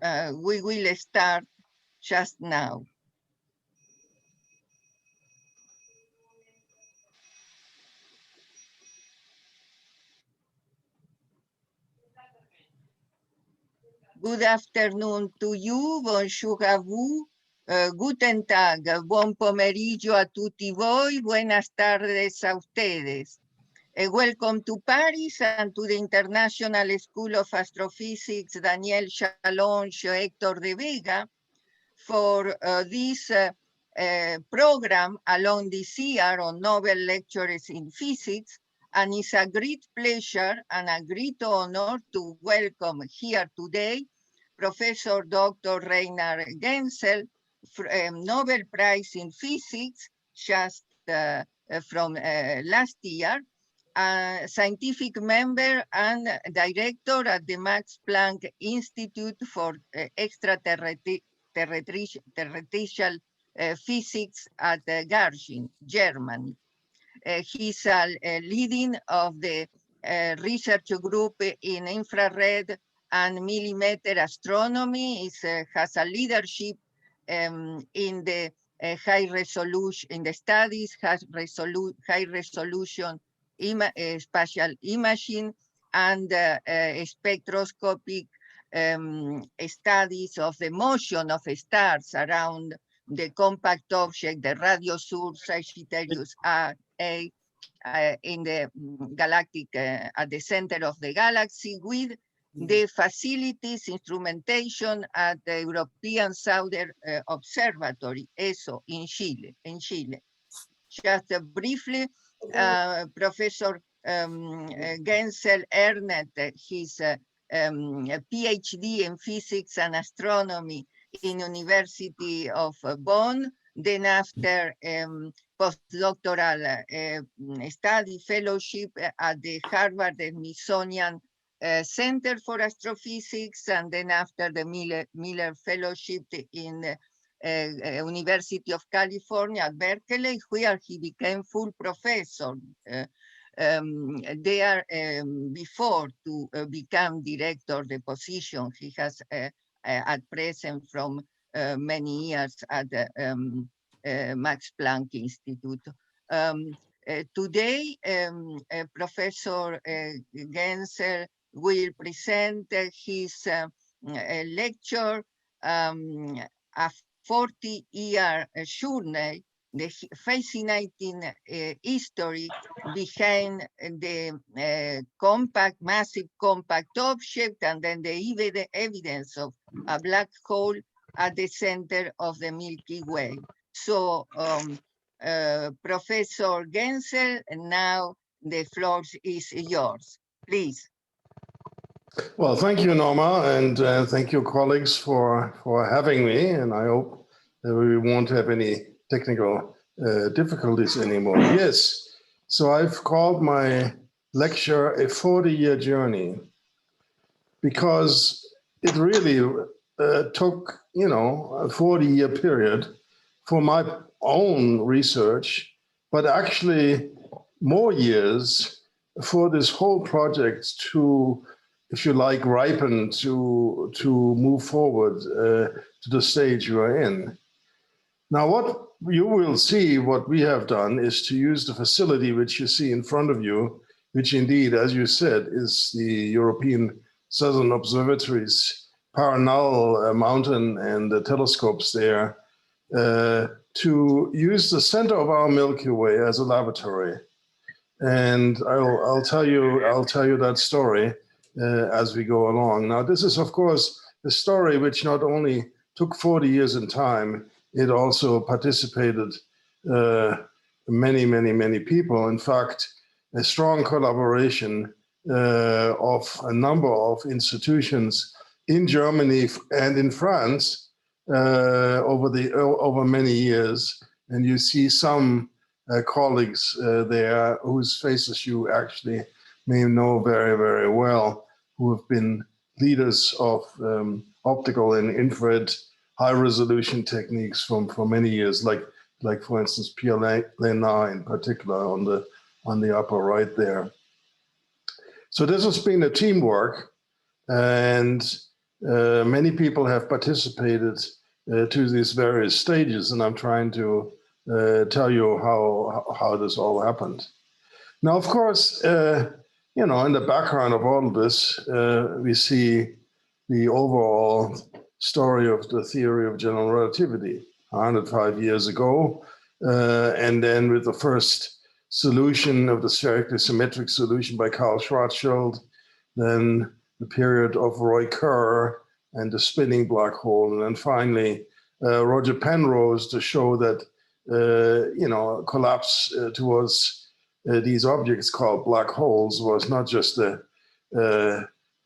we will start just now. Good afternoon to you, bonjour à vous, guten tag, buon pomeriggio a tutti voi, buenas tardes a ustedes. Welcome to Paris and to the International School of Astrophysics, Daniel Chalonge-deVega, for this program along this year on Nobel Lectures in Physics. And it's a great pleasure and a great honor to welcome here today Professor Dr. Reinhard GENZEL, Nobel Prize in Physics, just from last year, scientific member and director at the Max Planck Institute for Extraterrestrial Physics at Garching, Germany. He's leading of the research group in infrared and millimeter astronomy. Has a leadership in the high resolution, in the studies, high resolution spatial imaging and spectroscopic studies of the motion of stars around the compact object, the radio source Sagittarius A, in the galactic, at the center of the galaxy, with the facilities, instrumentation at the European Southern Observatory, ESO, in Chile. Just briefly, Professor GENZEL earned his PhD in physics and astronomy in University of Bonn. Then after postdoctoral study fellowship at the Harvard Smithsonian Center for Astrophysics, and then after the Miller Fellowship in the University of California at Berkeley, where he became full professor there before to become director. The position he has at present from many years at the Max Planck Institute. Today, Professor GENZEL will present his lecture, a 40-year journey, the fascinating history behind the massive compact object, and then the evidence of a black hole at the center of the Milky Way. So, Professor GENZEL, now the floor is yours, please. Well, thank you, Norma, and thank you, colleagues, for having me. And I hope that we won't have any technical difficulties anymore. Yes, so I've called my lecture a 40-year journey, because it really took, a 40-year period for my own research, but actually more years for this whole project to, if you like, ripen, to move forward to the stage we're in. Now, what you will see, what we have done is to use the facility which you see in front of you, which indeed, as you said, is the European Southern Observatory's Paranal mountain and the telescopes there, to use the center of our Milky Way as a laboratory. And I'll tell you that story as we go along. Now, this is, of course, the story which not only took 40 years in time, it also participated many, many, many people. In fact, a strong collaboration of a number of institutions in Germany and in France over many years. And you see some colleagues there whose faces you actually may know very, very well, who have been leaders of optical and infrared high-resolution techniques for many years, like for instance Pierre Lénard in particular on the upper right there. So this has been a teamwork, and Many people have participated to these various stages, and I'm trying to tell you how this all happened. Now, of course, in the background of all of this, we see the overall story of the theory of general relativity 105 years ago, and then with the first solution of the spherically symmetric solution by Karl Schwarzschild, then the period of Roy Kerr and the spinning black hole, and then finally Roger Penrose to show that collapse towards these objects called black holes was not just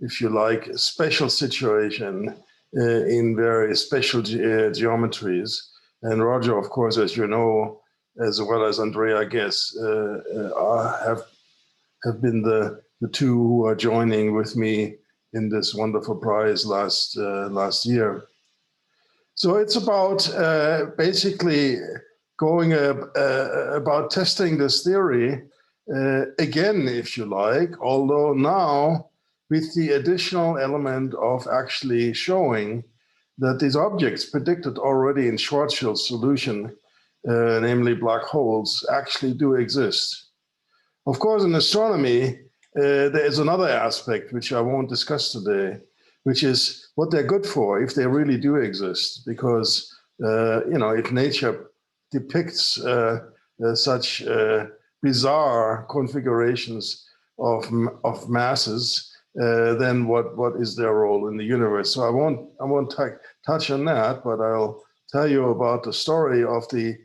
if you like, a special situation in very special geometries. And Roger, of course, as you know, as well as Andrea, I guess, have been the two who are joining with me in this wonderful prize last year. So it's about basically going about testing this theory again, if you like, although now with the additional element of actually showing that these objects predicted already in Schwarzschild's solution, namely black holes, actually do exist. Of course, in astronomy, there is another aspect which I won't discuss today, which is what they're good for if they really do exist. Because if nature depicts such bizarre configurations of masses, then what is their role in the universe? So I won't touch on that, but I'll tell you about the story of the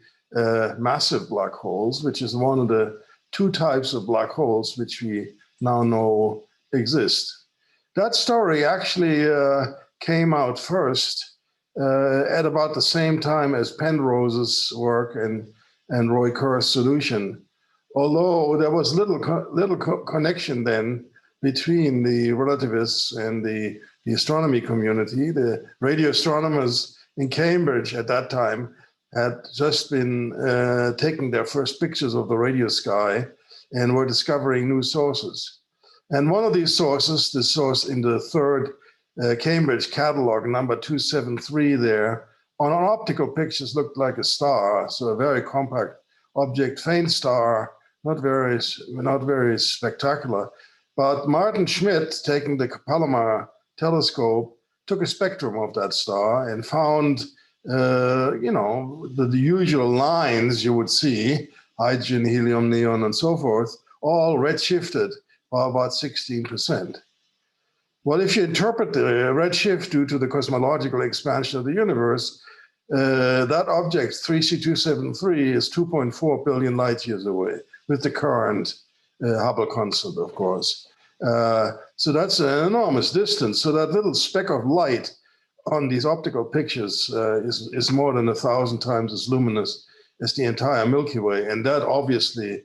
massive black holes, which is one of the two types of black holes which we now know exist. That story actually came out first at about the same time as Penrose's work and Roy Kerr's solution, although there was little connection then between the relativists and the astronomy community. The radio astronomers in Cambridge at that time had just been taking their first pictures of the radio sky and were discovering new sources. And one of these sources, the source in the third Cambridge catalog, number 273 there, on optical pictures looked like a star, so a very compact object, faint star, not very spectacular. But Martin Schmidt, taking the Palomar telescope, took a spectrum of that star and found, the usual lines you would see, hydrogen, helium, neon, and so forth, all redshifted by about 16%. Well, if you interpret the redshift due to the cosmological expansion of the universe, that object, 3C273, is 2.4 billion light years away with the current Hubble constant, of course. So that's an enormous distance. So that little speck of light on these optical pictures is more than 1,000 times as luminous as the entire Milky Way. And that obviously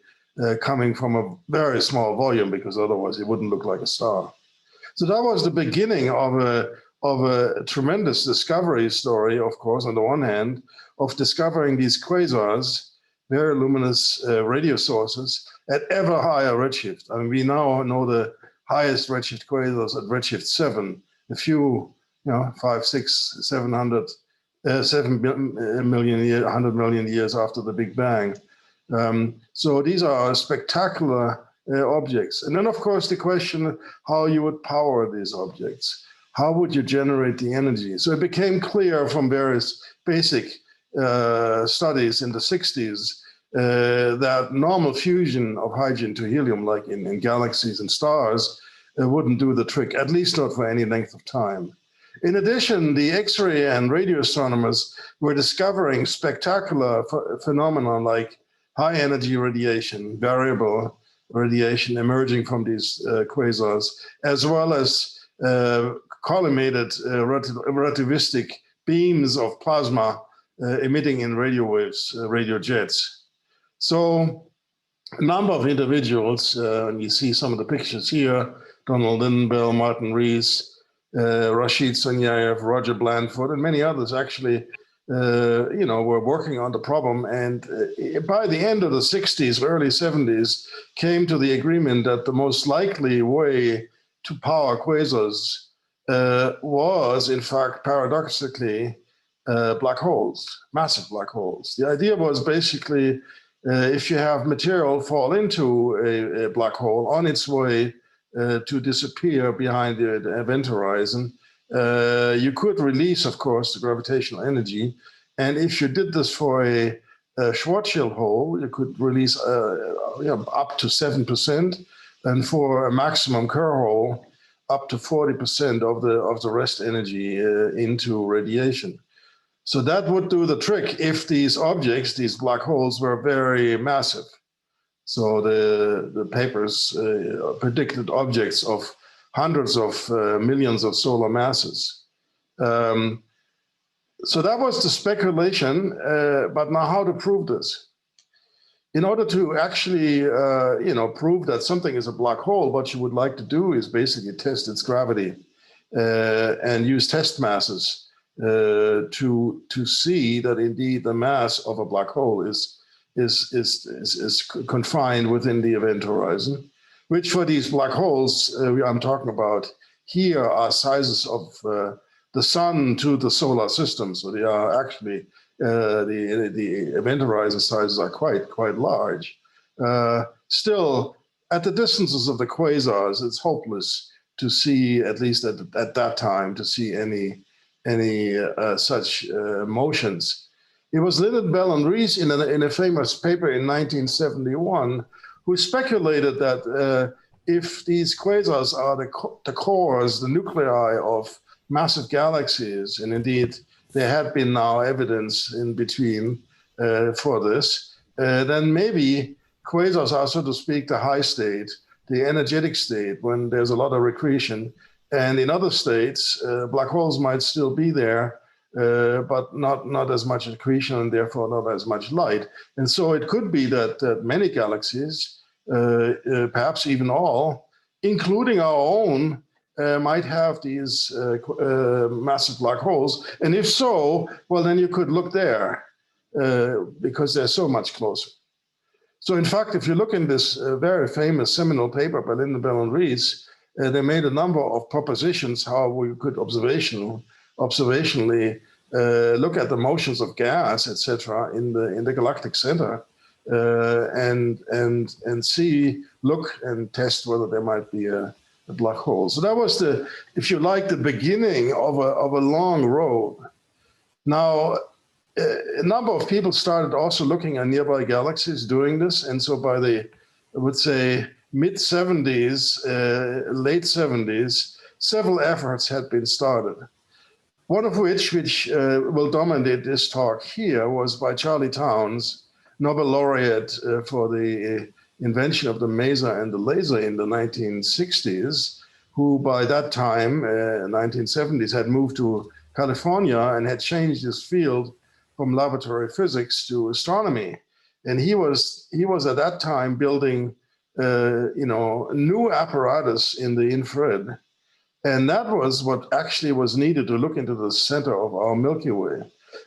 coming from a very small volume, because otherwise it wouldn't look like a star. So that was the beginning of a tremendous discovery story, of course, on the one hand, of discovering these quasars, very luminous radio sources at ever higher redshift. I mean, we now know the highest redshift quasars at redshift 7, a few, 5, 6, 700, 7 million years, 100 million years after the Big Bang. So these are spectacular objects. And then, of course, the question how you would power these objects. How would you generate the energy? So it became clear from various basic studies in the 60s that normal fusion of hydrogen to helium, like in galaxies and stars, wouldn't do the trick, at least not for any length of time. In addition, the X-ray and radio astronomers were discovering spectacular phenomena like high energy radiation, variable radiation emerging from these quasars, as well as collimated relativistic beams of plasma emitting in radio waves, radio jets. So a number of individuals, and you see some of the pictures here, Donald Lindell, Martin Rees, Rashid Sonyaev, Roger Blandford, and many others actually were working on the problem. And by the end of the 60s, early 70s, came to the agreement that the most likely way to power quasars was, in fact, paradoxically, black holes, massive black holes. The idea was basically, if you have material fall into a black hole on its way to disappear behind the event horizon, you could release, of course, the gravitational energy. And if you did this for a Schwarzschild hole, you could release up to 7%, and for a maximum Kerr hole, up to 40% of the rest energy into radiation. So that would do the trick if these objects, these black holes, were very massive. So the papers predicted objects of hundreds of millions of solar masses. So that was the speculation, but now how to prove this? In order to actually, prove that something is a black hole, what you would like to do is basically test its gravity and use test masses to see that indeed the mass of a black hole is confined within the event horizon, which for these black holes I'm talking about here are sizes of the sun to the solar system. So they are actually, the event horizon sizes are quite large. Still, at the distances of the quasars, it's hopeless to see, at least at that time, to see any such motions. It was Bell and Rees in a famous paper in 1971 who speculated that if these quasars are the cores, the nuclei of massive galaxies, and indeed there had been now evidence in between for this, then maybe quasars are, so to speak, the high state, the energetic state, when there's a lot of accretion. And in other states, black holes might still be there, but not as much accretion and therefore not as much light. And so it could be that many galaxies, perhaps even all, including our own, might have these massive black holes. And if so, well, then you could look there because they're so much closer. So in fact, if you look in this very famous seminal paper by Bell and Rees, they made a number of propositions how we could observationally look at the motions of gas, etc., in the galactic center, and see, look and test whether there might be a black hole. So that was if you like, the beginning of a long road. Now, a number of people started also looking at nearby galaxies doing this, and so by the, I would say, mid-70s, late 70s, several efforts had been started. One of which will dominate this talk here, was by Charlie Townes, Nobel laureate for the invention of the maser and the laser in the 1960s, who by that time, 1970s, had moved to California and had changed his field from laboratory physics to astronomy. And he was at that time building new apparatus in the infrared. And that was what actually was needed to look into the center of our Milky Way.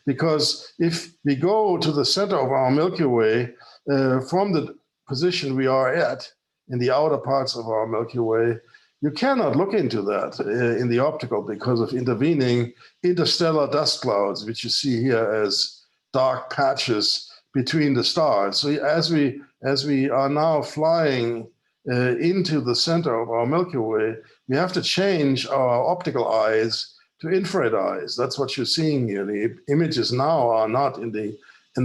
Because if we go to the center of our Milky Way from the position we are at in the outer parts of our Milky Way, you cannot look into that in the optical because of intervening interstellar dust clouds, which you see here as dark patches between the stars. So as we are now flying into the center of our Milky Way, we have to change our optical eyes to infrared eyes. That's what you're seeing here. The images now are not in the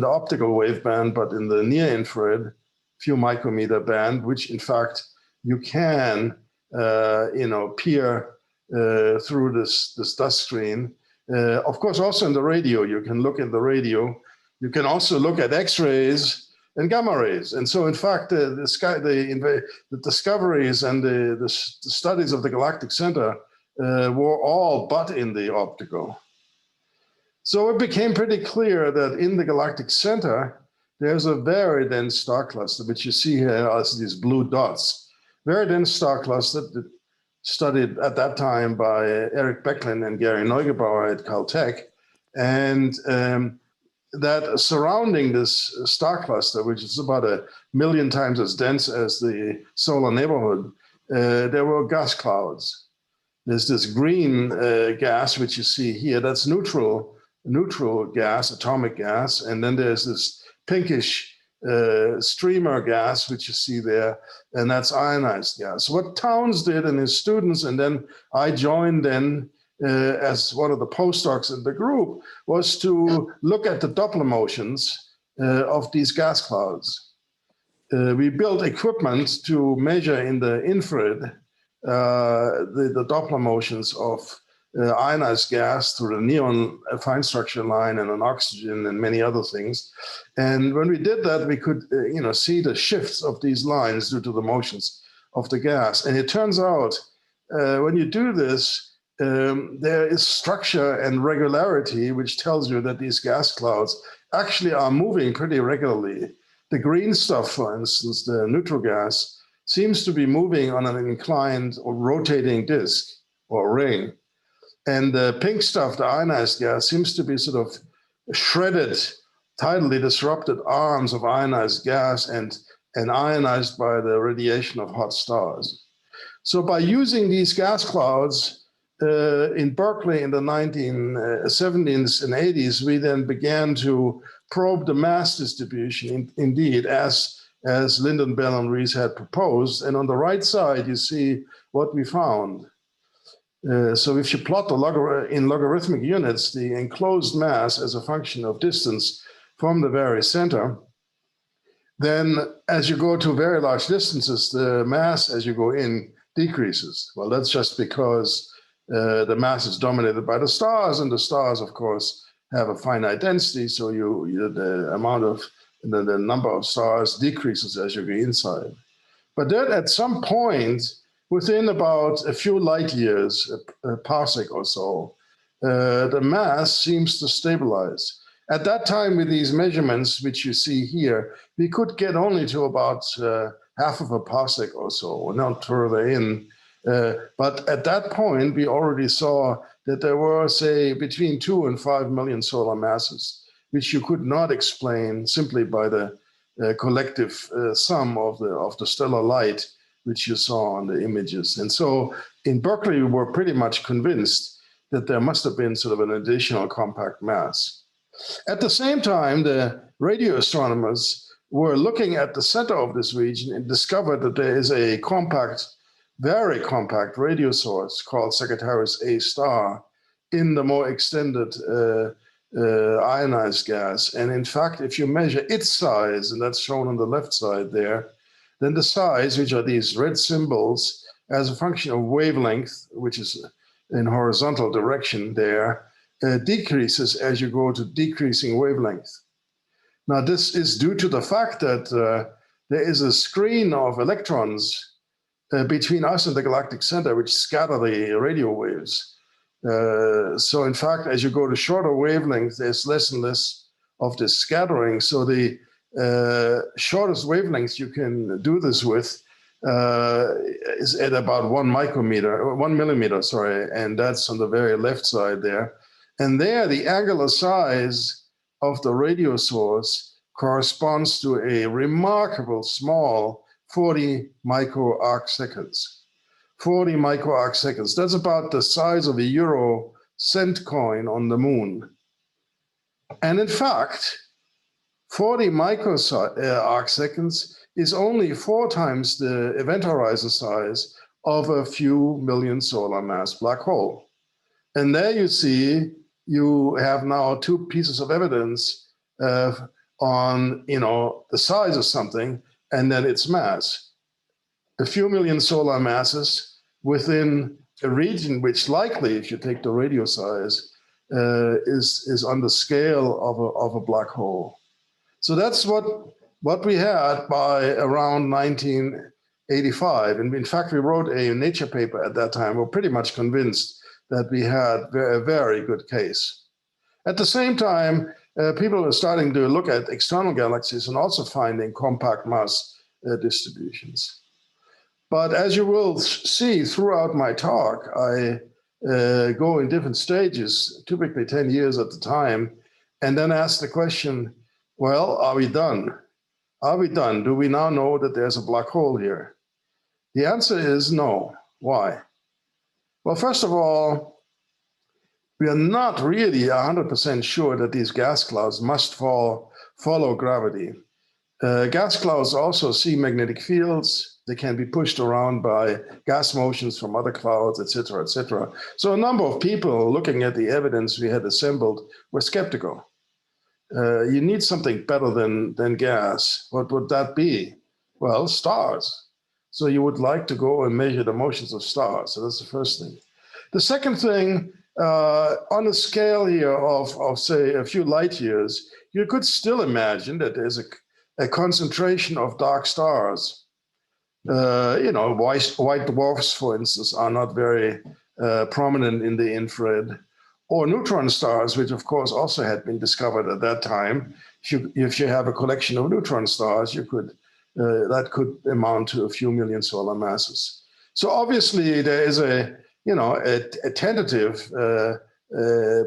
optical waveband, but in the near infrared, few micrometer band, which in fact you can peer through this dust screen. Of course, also in the radio, you can look in the radio. You can also look at X-rays and gamma rays. And so in fact, the discoveries and the studies of the galactic center were all but in the optical. So it became pretty clear that in the galactic center, there's a very dense star cluster, which you see here as these blue dots. Very dense star cluster studied at that time by Eric Becklin and Gary Neugebauer at Caltech. And that surrounding this star cluster, which is about 1 million times as dense as the solar neighborhood, there were gas clouds. There's this green gas, which you see here, that's neutral gas, atomic gas. And then there's this pinkish streamer gas, which you see there, and that's ionized gas. What Townes did and his students, and then I joined then as one of the postdocs in the group, was to look at the Doppler motions of these gas clouds. We built equipment to measure in the infrared the Doppler motions of ionized gas through the neon fine structure line and an oxygen and many other things. And when we did that, we could see the shifts of these lines due to the motions of the gas. And it turns out when you do this, there is structure and regularity, which tells you that these gas clouds actually are moving pretty regularly. The green stuff, for instance, the neutral gas, seems to be moving on an inclined or rotating disk or ring. And the pink stuff, the ionized gas, seems to be sort of shredded, tidally disrupted arms of ionized gas and ionized by the radiation of hot stars. So by using these gas clouds in Berkeley in the 1970s and 80s, we then began to probe the mass distribution, indeed, as Lyndon Bell and Rees had proposed. And on the right side, you see what we found. So if you plot in logarithmic units, the enclosed mass as a function of distance from the very center, then as you go to very large distances, the mass as you go in decreases. Well, that's just because the mass is dominated by the stars, and the stars, of course, have a finite density, so the number of stars decreases as you go inside. But then at some point, within about a few light years, a parsec or so, the mass seems to stabilize. At that time, with these measurements, which you see here, we could get only to about half of a parsec or so, not further in. But at that point, we already saw that there were, say, between 2 and 5 million solar masses, which you could not explain simply by the collective sum of the stellar light, which you saw on the images. And so in Berkeley, we were pretty much convinced that there must have been sort of an additional compact mass. At the same time, the radio astronomers were looking at the center of this region and discovered that there is a compact, very compact radio source called Sagittarius A star in the more extended ionized gas. And in fact, if you measure its size, and that's shown on the left side there, then the size, which are these red symbols, as a function of wavelength, which is in horizontal direction there, decreases as you go to decreasing wavelength. Now, this is due to the fact that there is a screen of electrons between us and the galactic center, which scatter the radio waves. So in fact, as you go to shorter wavelengths, there's less and less of this scattering. So the shortest wavelengths you can do this with is at about 1 millimeter, sorry, and that's on the very left side there. And there, the angular size of the radio source corresponds to a remarkable small 40 microarc seconds. 40 microarc seconds. That's about the size of a euro cent coin on the moon. And in fact, 40 microarc seconds is only 4 times the event horizon size of a few million solar mass black hole. And there you see, you have now 2 pieces of evidence on the size of something and then its mass. A few million solar masses within a region which likely, if you take the radio size, is on the scale of a black hole. So that's what we had by around 1985. And in fact, we wrote a Nature paper at that time. We're pretty much convinced that we had a very good case. At the same time, people are starting to look at external galaxies and also finding compact mass distributions. But as you will see throughout my talk, I go in different stages, typically 10 years at the time, and then ask the question, well, are we done? Are we done? Do we now know that there's a black hole here? The answer is no. Why? Well, first of all, we are not really 100% sure that these gas clouds must follow gravity. Gas clouds also see magnetic fields. They can be pushed around by gas motions from other clouds, et cetera, et cetera. So a number of people looking at the evidence we had assembled were skeptical. You need something better than gas. What would that be? Well, stars. So you would like to go and measure the motions of stars. So that's the first thing. The second thing, on a scale here of say a few light years, you could still imagine that there's a concentration of dark stars. White dwarfs, for instance, are not very prominent in the infrared, or neutron stars, which of course also had been discovered at that time. If you have a collection of neutron stars, that could amount to a few million solar masses. So obviously there is a tentative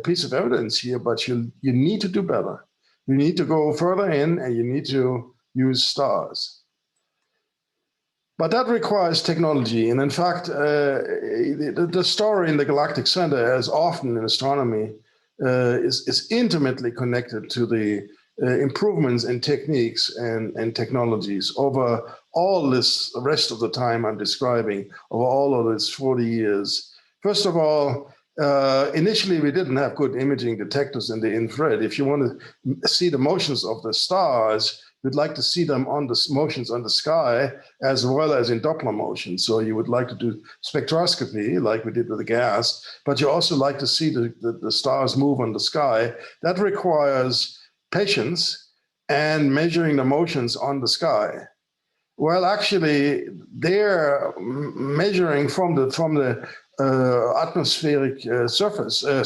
piece of evidence here, but you need to do better. You need to go further in, and you need to use stars. But that requires technology. And in fact, the story in the Galactic Center, as often in astronomy, is intimately connected to the improvements in techniques and technologies over all this rest of the time I'm describing, over all of this 40 years. First of all, initially we didn't have good imaging detectors in the infrared. If you want to see the motions of the stars, you'd like to see them on the motions on the sky as well as in Doppler motion. So you would like to do spectroscopy like we did with the gas, but you also like to see the stars move on the sky. That requires patience and measuring the motions on the sky. Well, actually, they're measuring from the atmospheric surface. The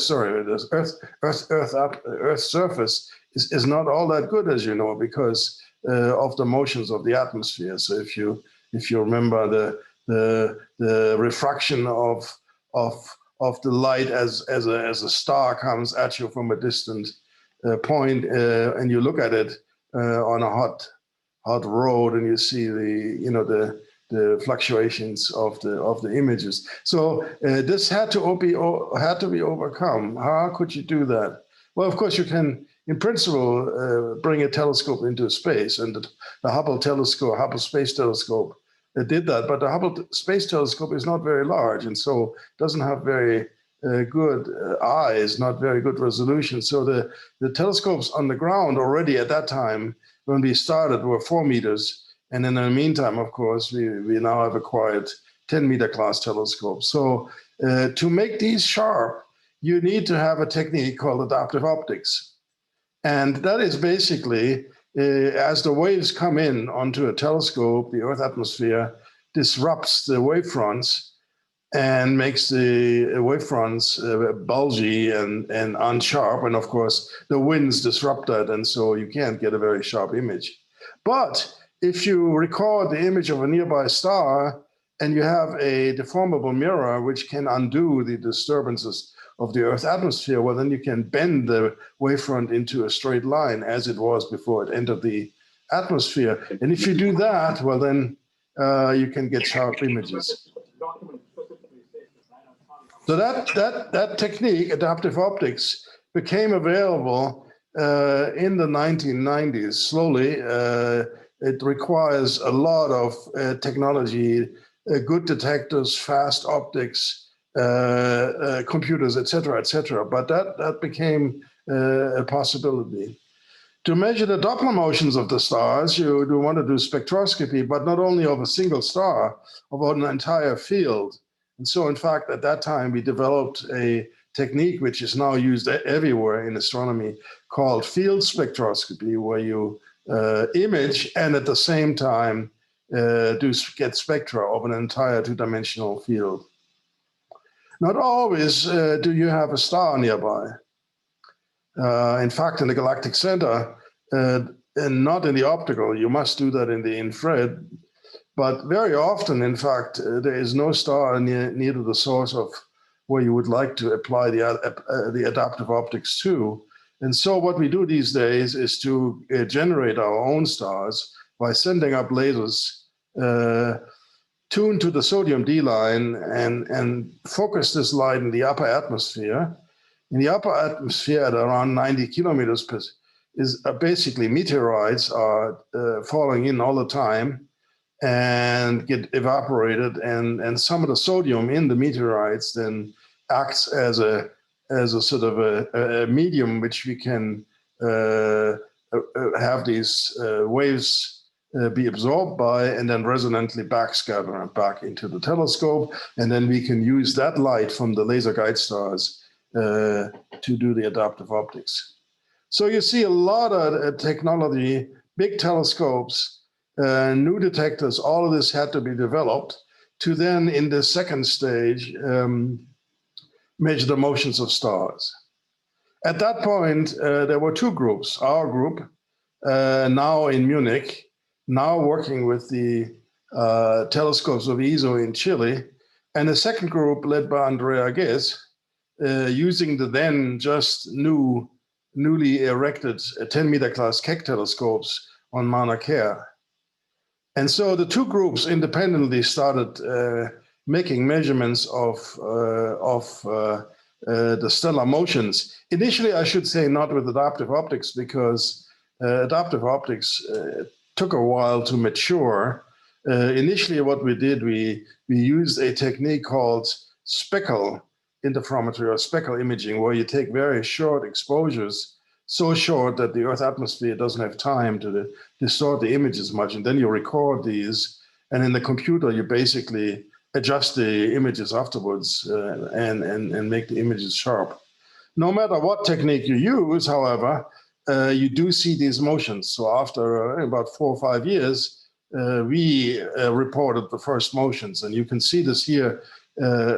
Earth surface is not all that good, as you know, because of the motions of the atmosphere. So if you remember the refraction of the light as a star comes at you from a distant point, and you look at it on a hot road, and you see the fluctuations of the images. So this had to be overcome. How could you do that? Well, of course, you can, in principle, bring a telescope into space, and the Hubble Space Telescope did that. But the Hubble Space Telescope is not very large, and so doesn't have very good eyes, not very good resolution. So the telescopes on the ground already at that time, when we started, were 4 meters. And in the meantime, of course, we now have acquired 10-meter class telescopes. So to make these sharp, you need to have a technique called adaptive optics. And that is basically, as the waves come in onto a telescope, the Earth atmosphere disrupts the wavefronts and makes the wavefronts bulgy and unsharp. And of course, the winds disrupt that, and so you can't get a very sharp image. But if you record the image of a nearby star and you have a deformable mirror which can undo the disturbances of the Earth atmosphere, well, then you can bend the wavefront into a straight line as it was before it entered the atmosphere. And if you do that, well, then you can get sharp images. So that technique, adaptive optics, became available in the 1990s. Slowly, it requires a lot of technology, good detectors, fast optics, computers, et cetera, but that became a possibility. To measure the Doppler motions of the stars, you do want to do spectroscopy, but not only of a single star, of an entire field. And so, in fact, at that time, we developed a technique which is now used everywhere in astronomy called field spectroscopy, where you image and at the same time get spectra of an entire two-dimensional field. Not always do you have a star nearby. In fact, in the Galactic Center, and not in the optical, you must do that in the infrared. But very often, in fact, there is no star near to the source of where you would like to apply the adaptive optics to. And so what we do these days is to generate our own stars by sending up lasers tune to the sodium D line and focus this light in the upper atmosphere. In the upper atmosphere at around 90 kilometers per is basically meteorites are falling in all the time and get evaporated, and some of the sodium in the meteorites then acts as a sort of a medium which we can have these waves be absorbed by, and then resonantly backscatter back into the telescope, and then we can use that light from the laser guide stars to do the adaptive optics. So you see a lot of technology, big telescopes, new detectors, all of this had to be developed to then, in the second stage, measure the motions of stars. At that point, there were two groups. Our group, now in Munich, now working with the telescopes of ESO in Chile, and a second group led by Andrea Ghez, using the then just newly erected 10-meter class Keck telescopes on Mauna Kea. And so the two groups independently started making measurements of the stellar motions. Initially, I should say not with adaptive optics, because adaptive optics took a while to mature. Initially, what we did, we used a technique called speckle interferometry or speckle imaging, where you take very short exposures, so short that the Earth atmosphere doesn't have time to distort the images much, and then you record these, and in the computer you basically adjust the images afterwards and make the images sharp. No matter what technique you use, however, you do see these motions. So after about 4 or 5 years, we reported the first motions, and you can see this here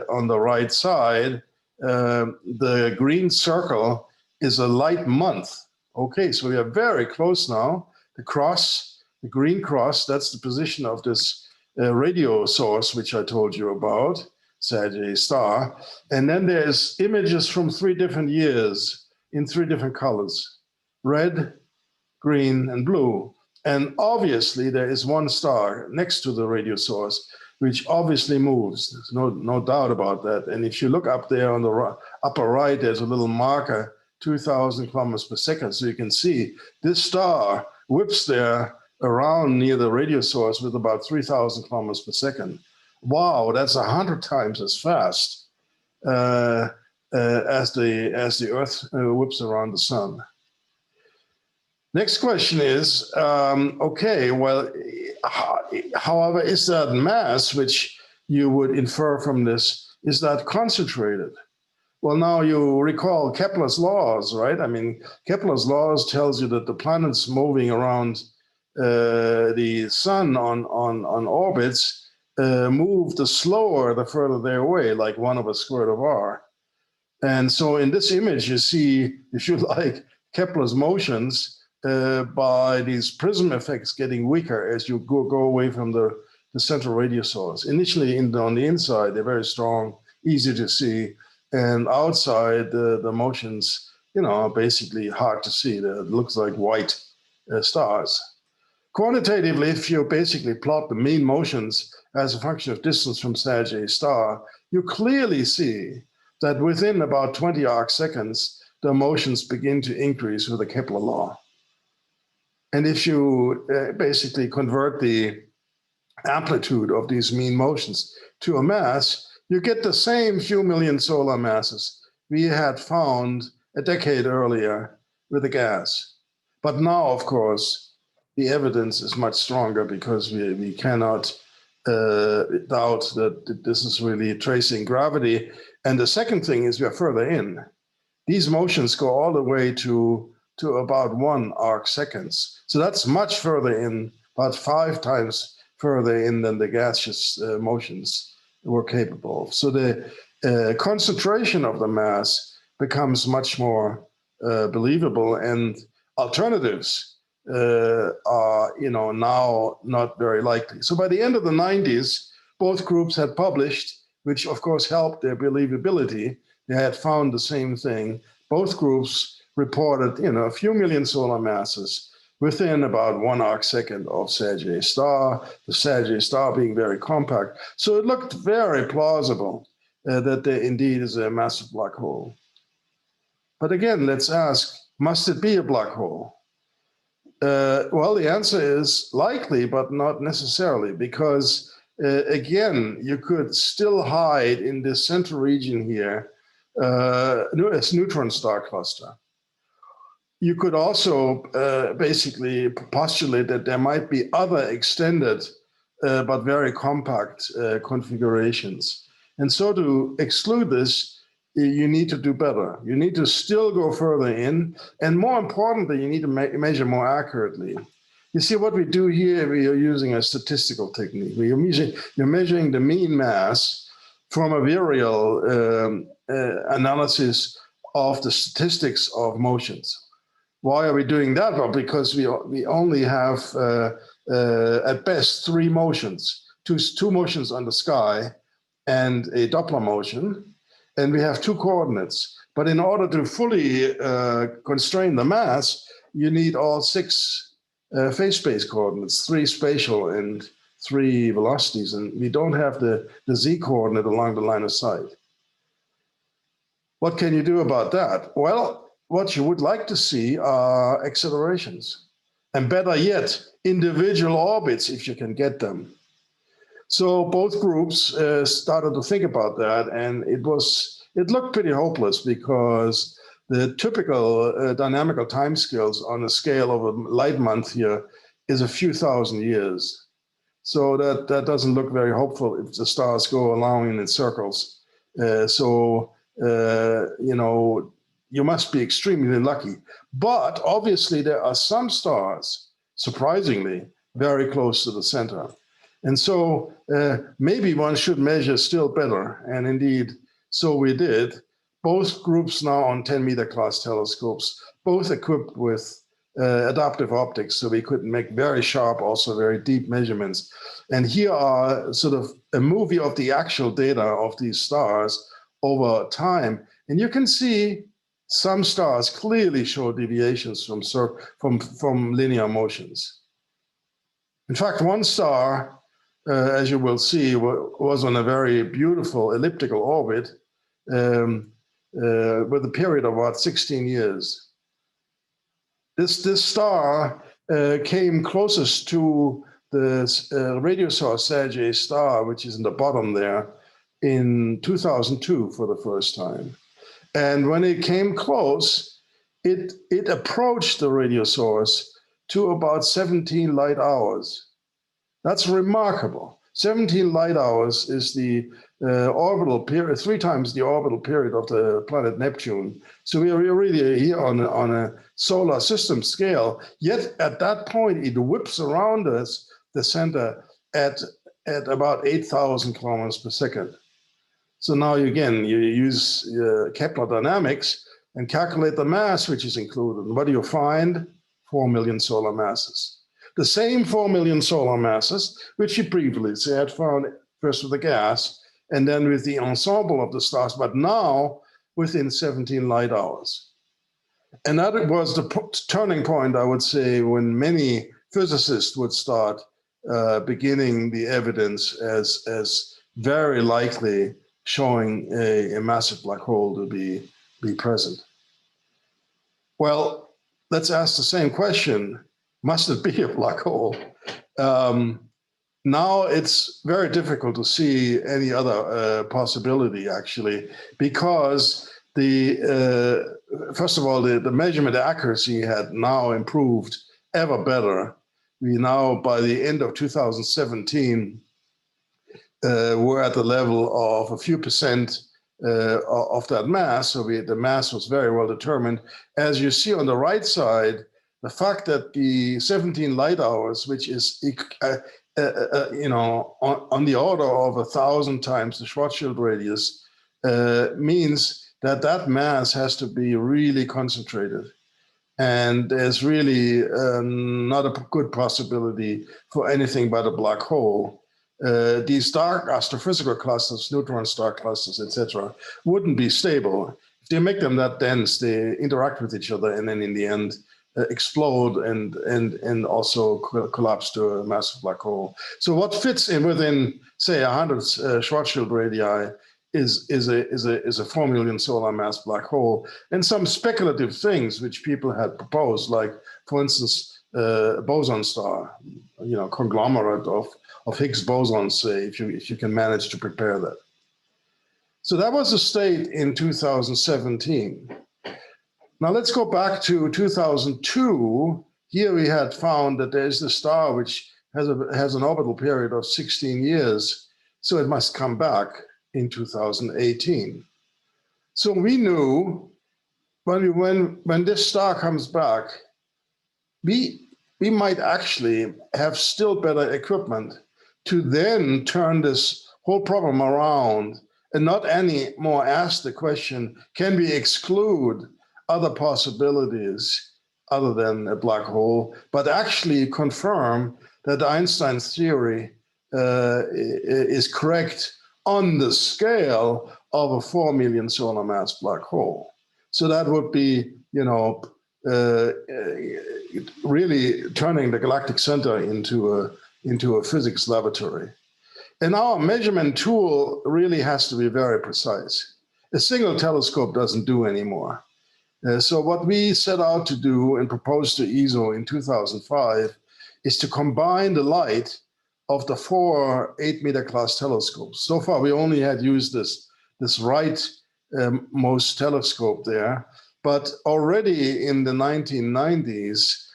on the right side. The green circle is a light month. Okay, so we are very close now. The cross, the green cross, that's the position of this radio source, which I told you about, Sagittarius star. And then there's images from 3 different years in 3 different colors: red, green, and blue. And obviously there is one star next to the radio source, which obviously moves. There's no doubt about that. And if you look up there on the upper right, there's a little marker, 2,000 kilometers per second. So you can see this star whips there around near the radio source with about 3,000 kilometers per second. Wow, that's 100 times as fast as the Earth whips around the sun. Next question is, okay, well, however, is that mass, which you would infer from this, is that concentrated? Well, now you recall Kepler's laws, right? I mean, Kepler's laws tells you that the planets moving around the sun on orbits move the slower the further they're away, like 1/√r. And so in this image, you see, if you like, Kepler's motions by these prism effects getting weaker as you go away from the central radio source. Initially, on the inside, they're very strong, easy to see, and outside, the motions, are basically hard to see. It looks like white stars. Quantitatively, if you basically plot the mean motions as a function of distance from Sagittarius star, you clearly see that within about 20 arc seconds, the motions begin to increase with the Kepler law. And if you basically convert the amplitude of these mean motions to a mass, you get the same few million solar masses we had found a decade earlier with the gas. But now, of course, the evidence is much stronger, because we cannot doubt that this is really tracing gravity. And the second thing is we are further in. These motions go all the way to about 1 arc seconds. So that's much further in, about 5 times further in than the gaseous motions were capable of. So the concentration of the mass becomes much more believable, and alternatives are now not very likely. So by the end of the 90s, both groups had published, which of course helped their believability. They had found the same thing. Both groups reported a few million solar masses within about 1 arcsecond of Sagittarius star, the Sagittarius star being very compact. So it looked very plausible that there indeed is a massive black hole. But again, let's ask, must it be a black hole? Well, the answer is likely, but not necessarily, because again, you could still hide in this central region here a neutron star cluster. You could also basically postulate that there might be other extended but very compact configurations. And so to exclude this, you need to do better. You need to still go further in. And more importantly, you need to measure more accurately. You see what we do here, we are using a statistical technique. You're measuring the mean mass from a virial analysis of the statistics of motions. Why are we doing that? Well, because we only have, at best, 3 motions, two motions on the sky and a Doppler motion, and we have 2 coordinates. But in order to fully constrain the mass, you need all 6 phase space coordinates, 3 spatial and 3 velocities, and we don't have the z coordinate along the line of sight. What can you do about that? Well, what you would like to see are accelerations, and better yet, individual orbits if you can get them. So both groups started to think about that, and it looked pretty hopeless because the typical dynamical timescales on a scale of a light month here is a few thousand years. So that doesn't look very hopeful if the stars go along in circles. You know, you must be extremely lucky. But obviously there are some stars, surprisingly, very close to the center. And so maybe one should measure still better. And indeed, so we did. Both groups now on 10-meter class telescopes, both equipped with adaptive optics, so we could make very sharp, also very deep measurements. And here are sort of a movie of the actual data of these stars over time. And you can see some stars clearly show deviations from linear motions. In fact, one star, as you will see, was on a very beautiful elliptical orbit with a period of about 16 years. This star came closest to the radio source Sagittarius star, which is in the bottom there, in 2002 for the first time. And when it came close, it approached the radio source to about 17 light hours. That's remarkable. 17 light hours is the orbital period, 3 times the orbital period of the planet Neptune. So we are really here on a solar system scale. Yet at that point, it whips around us, the center, at about 8,000 kilometers per second. So now again, you use Kepler dynamics and calculate the mass which is included. And what do you find? 4 million solar masses. The same 4 million solar masses, which you previously had found first with the gas, and then with the ensemble of the stars, but now within 17 light hours. And that was the turning point, I would say, when many physicists would start beginning the evidence as very likely showing a massive black hole to be present. Well, let's ask the same question. Must it be a black hole? Now it's very difficult to see any other possibility, actually, because first of all, the measurement accuracy had now improved ever better. We now, by the end of 2017, were at the level of a few percent of that mass. So the mass was very well determined. As you see on the right side, the fact that the 17 light hours, which is on the order of 1,000 times the Schwarzschild radius, means that mass has to be really concentrated. And there's really not a good possibility for anything but a black hole. These dark astrophysical clusters, neutron star clusters, etc., wouldn't be stable. If they make them that dense, they interact with each other, and then in the end, explode and also collapse to a massive black hole. So what fits in within, say, 100 Schwarzschild radii is a 4 million solar mass black hole, and some speculative things which people had proposed, like, for instance, a boson star, conglomerate of Higgs bosons, say, if you can manage to prepare that. So that was the state in 2017. Now let's go back to 2002. Here we had found that there is the star which has an orbital period of 16 years, so it must come back in 2018. So we knew when this star comes back, we might actually have still better equipment to then turn this whole problem around and not anymore ask the question, can we exclude other possibilities other than a black hole, but actually confirm that Einstein's theory is correct on the scale of a 4 million solar mass black hole. So that would be, really turning the galactic center into a physics laboratory. And our measurement tool really has to be very precise. A single telescope doesn't do anymore. So what we set out to do and proposed to ESO in 2005 is to combine the light of the 4 8-meter class telescopes. So far, we only had used this right-most telescope there, but already in the 1990s,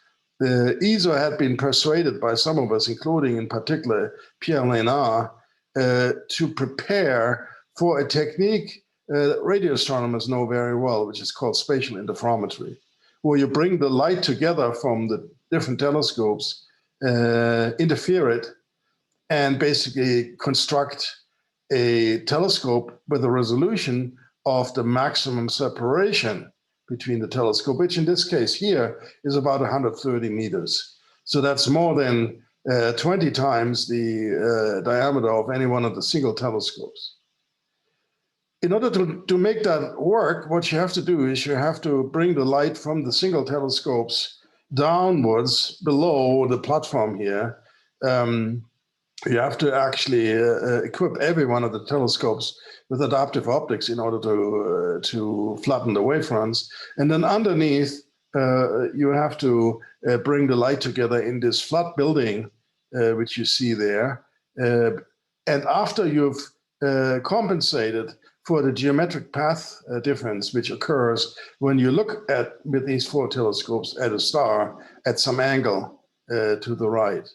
ESO had been persuaded by some of us, including in particular Pierre Lénard, to prepare for a technique radio astronomers know very well, which is called spatial interferometry, where you bring the light together from the different telescopes, interfere it, and basically construct a telescope with a resolution of the maximum separation between the telescope, which in this case here is about 130 meters. So that's more than 20 times the diameter of any one of the single telescopes. In order to make that work, what you have to do is you have to bring the light from the single telescopes downwards below the platform here. You have to actually equip every one of the telescopes with adaptive optics in order to flatten the wavefronts. And then underneath, you have to bring the light together in this flat building, which you see there. And after you've compensated for the geometric path difference, which occurs when you look at, with these 4 telescopes, at a star at some angle to the right.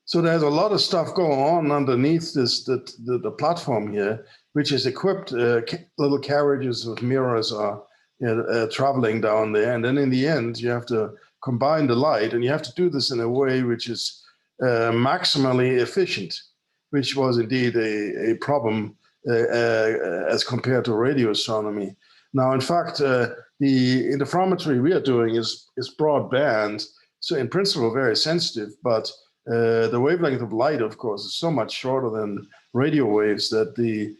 So there's a lot of stuff going on underneath the platform here, which is equipped, little carriages with mirrors are traveling down there. And then in the end, you have to combine the light, and you have to do this in a way which is maximally efficient, which was indeed a problem as compared to radio astronomy. Now, in fact, the interferometry we are doing is broadband, so in principle very sensitive, but the wavelength of light, of course, is so much shorter than radio waves that the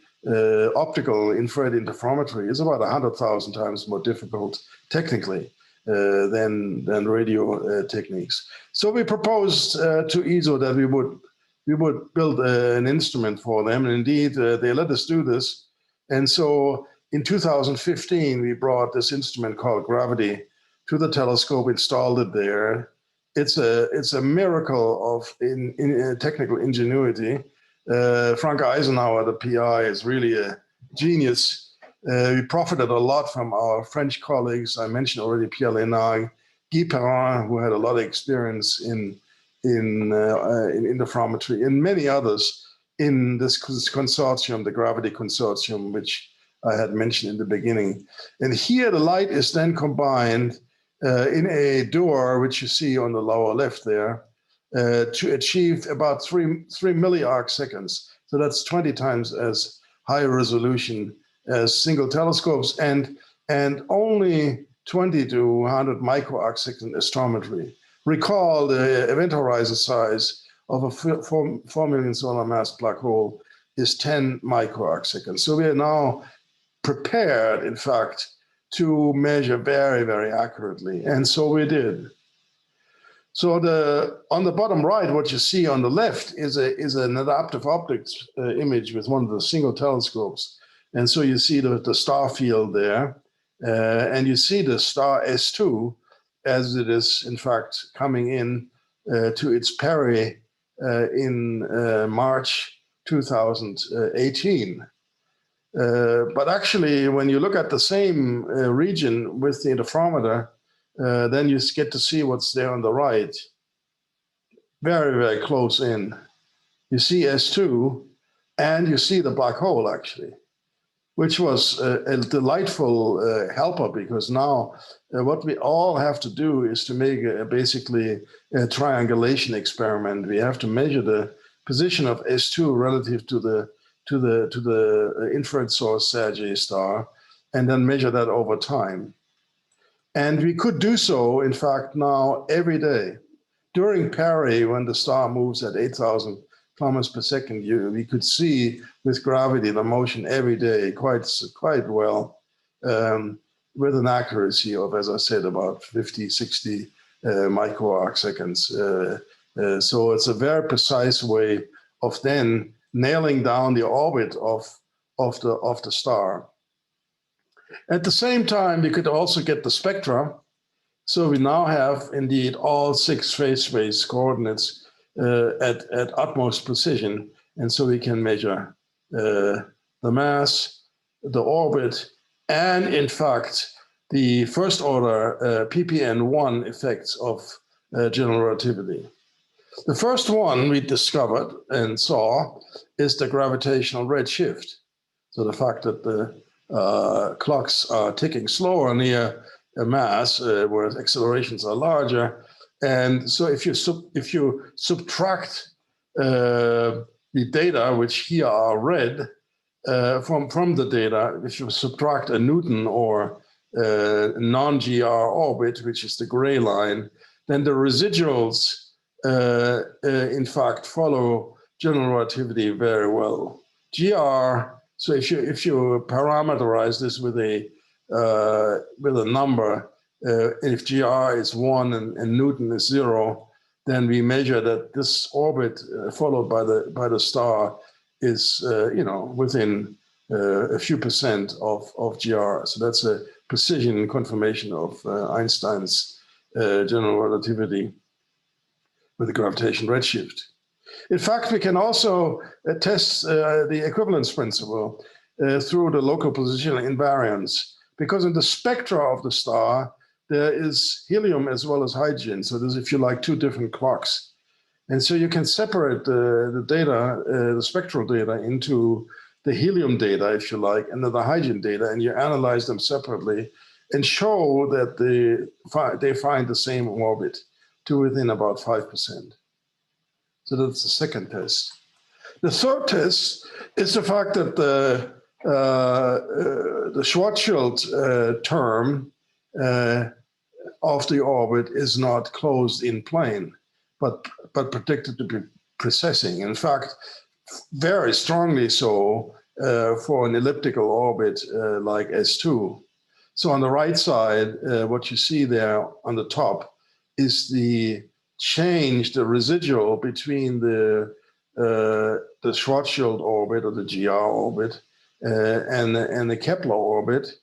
optical infrared interferometry is about 100,000 times more difficult technically than radio techniques. So we proposed to ESO that we would build an instrument for them, and indeed they let us do this. And so in 2015, we brought this instrument called Gravity to the telescope, installed it there. It's a miracle of in technical ingenuity. Frank Eisenhower, the PI, is really a genius. We profited a lot from our French colleagues. I mentioned already Pierre Lénard, Guy Perrin, who had a lot of experience in interferometry, and many others in this consortium, the Gravity Consortium, which I had mentioned in the beginning. And here the light is then combined in a door, which you see on the lower left there, to achieve about 3 milliarc seconds. So that's 20 times as high resolution as single telescopes, and only 20 to 100 microarc second astrometry. Recall the event horizon size of a 4 million solar mass black hole is 10 microarc seconds. So we are now prepared, in fact, to measure very, very accurately. And so we did. So on the bottom right, what you see on the left is an adaptive optics image with one of the single telescopes. And so you see the star field there, and you see the star S2 as it is, in fact, coming in to its perigee in March 2018. But actually, when you look at the same region with the interferometer, then you get to see what's there on the right. Very, very close in. You see S2, and you see the black hole, actually, which was a delightful helper, because now what we all have to do is to make basically a triangulation experiment. We have to measure the position of S2 relative to the infrared source Sergei star, and then measure that over time. And we could do so, in fact, now every day. During perigee, when the star moves at 8,000 kilometers per second, we could see with gravity the motion every day quite well, with an accuracy of, as I said, about 50, 60 microarc seconds. So it's a very precise way of then nailing down the orbit of the star. At the same time, we could also get the spectra. So we now have indeed all 6 phase space coordinates at utmost precision. And so we can measure the mass, the orbit, and in fact, the first order ppn1 effects of general relativity. The first one we discovered and saw is the gravitational redshift. So the fact that the clocks are ticking slower near a mass, whereas accelerations are larger. And so if you subtract the data, which here are red, from the data, if you subtract a Newton or non-GR orbit, which is the gray line, then the residuals, in fact, follow general relativity very well. GR, so if you parameterize this with a number, if GR is 1 and Newton is 0, then we measure that this orbit followed by the star is within a few percent of GR. So that's a precision confirmation of Einstein's general relativity with the gravitational redshift. In fact, we can also test the equivalence principle through the local positional invariance, because in the spectra of the star, there is helium as well as hydrogen. So there's, if you like, 2 different clocks. And so you can separate the data, the spectral data, into the helium data, if you like, and then the hydrogen data, and you analyze them separately and show that they find the same orbit to within about 5%. So that's the second test. The third test is the fact that the Schwarzschild term of the orbit is not closed in plane, but predicted to be precessing. In fact, very strongly so for an elliptical orbit like S2. So on the right side, what you see there on the top is the change, the residual between the Schwarzschild orbit or the GR orbit and the Kepler orbit,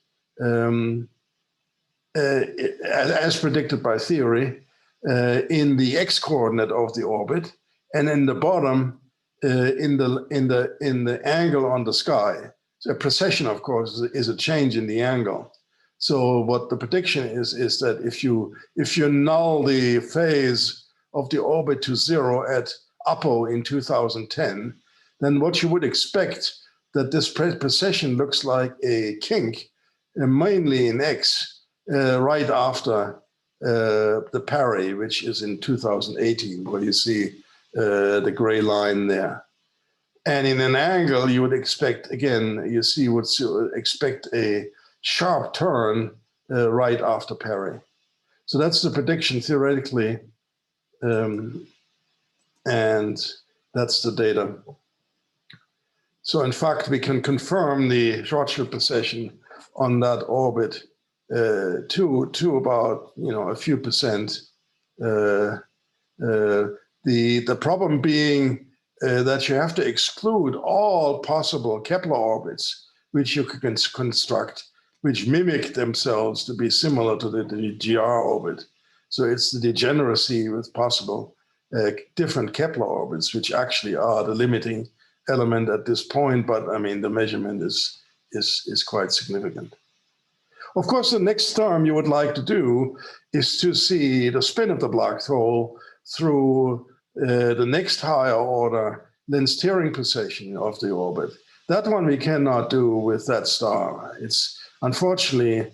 as predicted by theory, in the x-coordinate of the orbit, and in the bottom in the angle on the sky. So a precession, of course, is a change in the angle. So what the prediction is that if you null the phase of the orbit to 0 at Apo in 2010, then what you would expect that this precession looks like a kink, mainly in X, right after the perigee, which is in 2018, where you see the gray line there. And in an angle, you would expect, again, you would expect a sharp turn right after perigee. So that's the prediction theoretically, and that's the data. So in fact, we can confirm the Schwarzschild precession on that orbit to about a few percent The problem being that you have to exclude all possible Kepler orbits, which you can construct, which mimic themselves to be similar to the GR orbit. So it's the degeneracy with possible different Kepler orbits, which actually are the limiting element at this point. But I mean, the measurement is quite significant. Of course, the next term you would like to do is to see the spin of the black hole through the next higher order lens steering position of the orbit. That one we cannot do with that star. It's unfortunately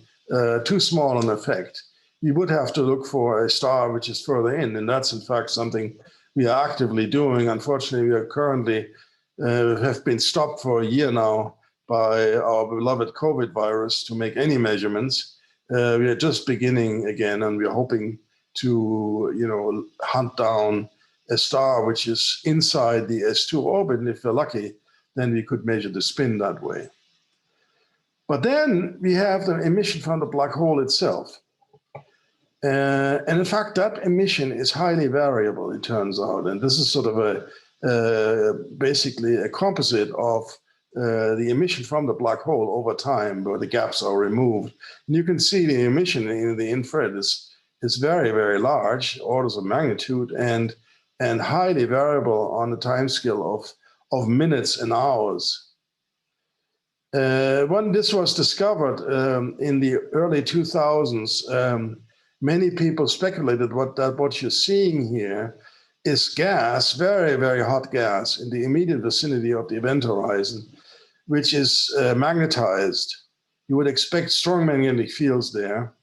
too small an effect. You would have to look for a star which is further in, and that's in fact something we are actively doing. Unfortunately, we are currently have been stopped for a year now by our beloved COVID virus to make any measurements. We are just beginning again, and we are hoping to, hunt down a star which is inside the S2 orbit, and if we're lucky, then we could measure the spin that way. But then we have the emission from the black hole itself. And in fact, that emission is highly variable, it turns out. And this is sort of basically a composite of the emission from the black hole over time, where the gaps are removed. And you can see the emission in the infrared is very, very large, orders of magnitude, and highly variable on the time scale of minutes and hours. When this was discovered in the early 2000s, many people speculated what you're seeing here is gas, very, very hot gas in the immediate vicinity of the event horizon, which is magnetized. You would expect strong magnetic fields there.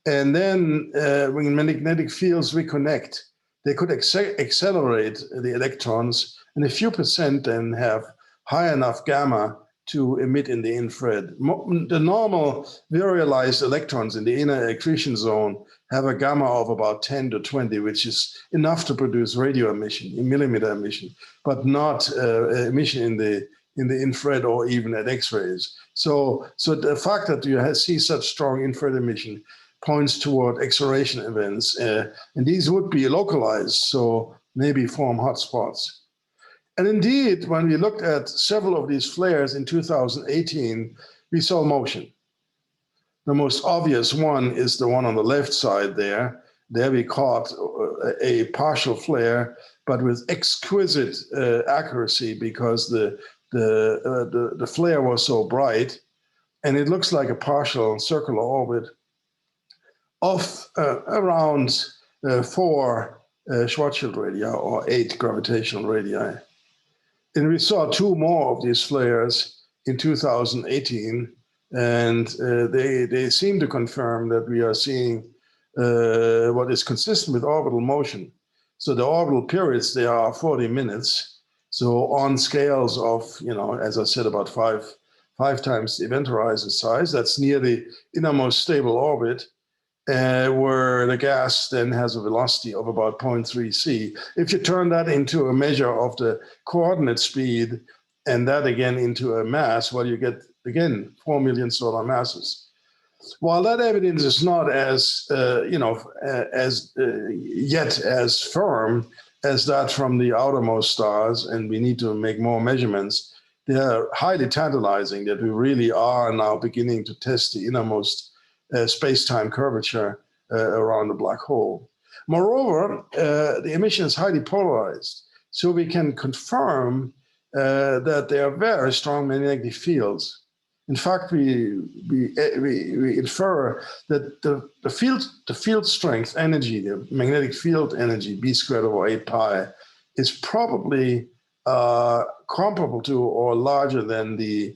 And then when magnetic fields reconnect, they could accelerate the electrons, and a few percent then have high enough gamma to emit in the infrared. The normal virialized electrons in the inner accretion zone have a gamma of about 10 to 20, which is enough to produce radio emission, millimeter emission, but not emission in the infrared or even at X-rays. So the fact that you see such strong infrared emission points toward acceleration events, and these would be localized, so maybe form hotspots. And indeed, when we looked at several of these flares in 2018, we saw motion. The most obvious one is the one on the left side there. There we caught a partial flare, but with exquisite accuracy, because the flare was so bright, and it looks like a partial circular orbit of around 4 Schwarzschild radii or 8 gravitational radii. And we saw 2 more of these flares in 2018, and they seem to confirm that we are seeing what is consistent with orbital motion. So the orbital periods, they are 40 minutes. So on scales of, as I said, about five times the event horizon size, that's near the innermost stable orbit, where the gas then has a velocity of about 0.3 c. If you turn that into a measure of the coordinate speed, and that again into a mass, well, you get, again, 4 million solar masses. While that evidence is not as, yet as firm as that from the outermost stars, and we need to make more measurements, they are highly tantalizing that we really are now beginning to test the innermost space-time curvature around the black hole. Moreover, the emission is highly polarized, so we can confirm that there are very strong magnetic fields. In fact, we infer that the field strength energy, the magnetic field energy, B squared over 8 pi, is probably comparable to or larger than the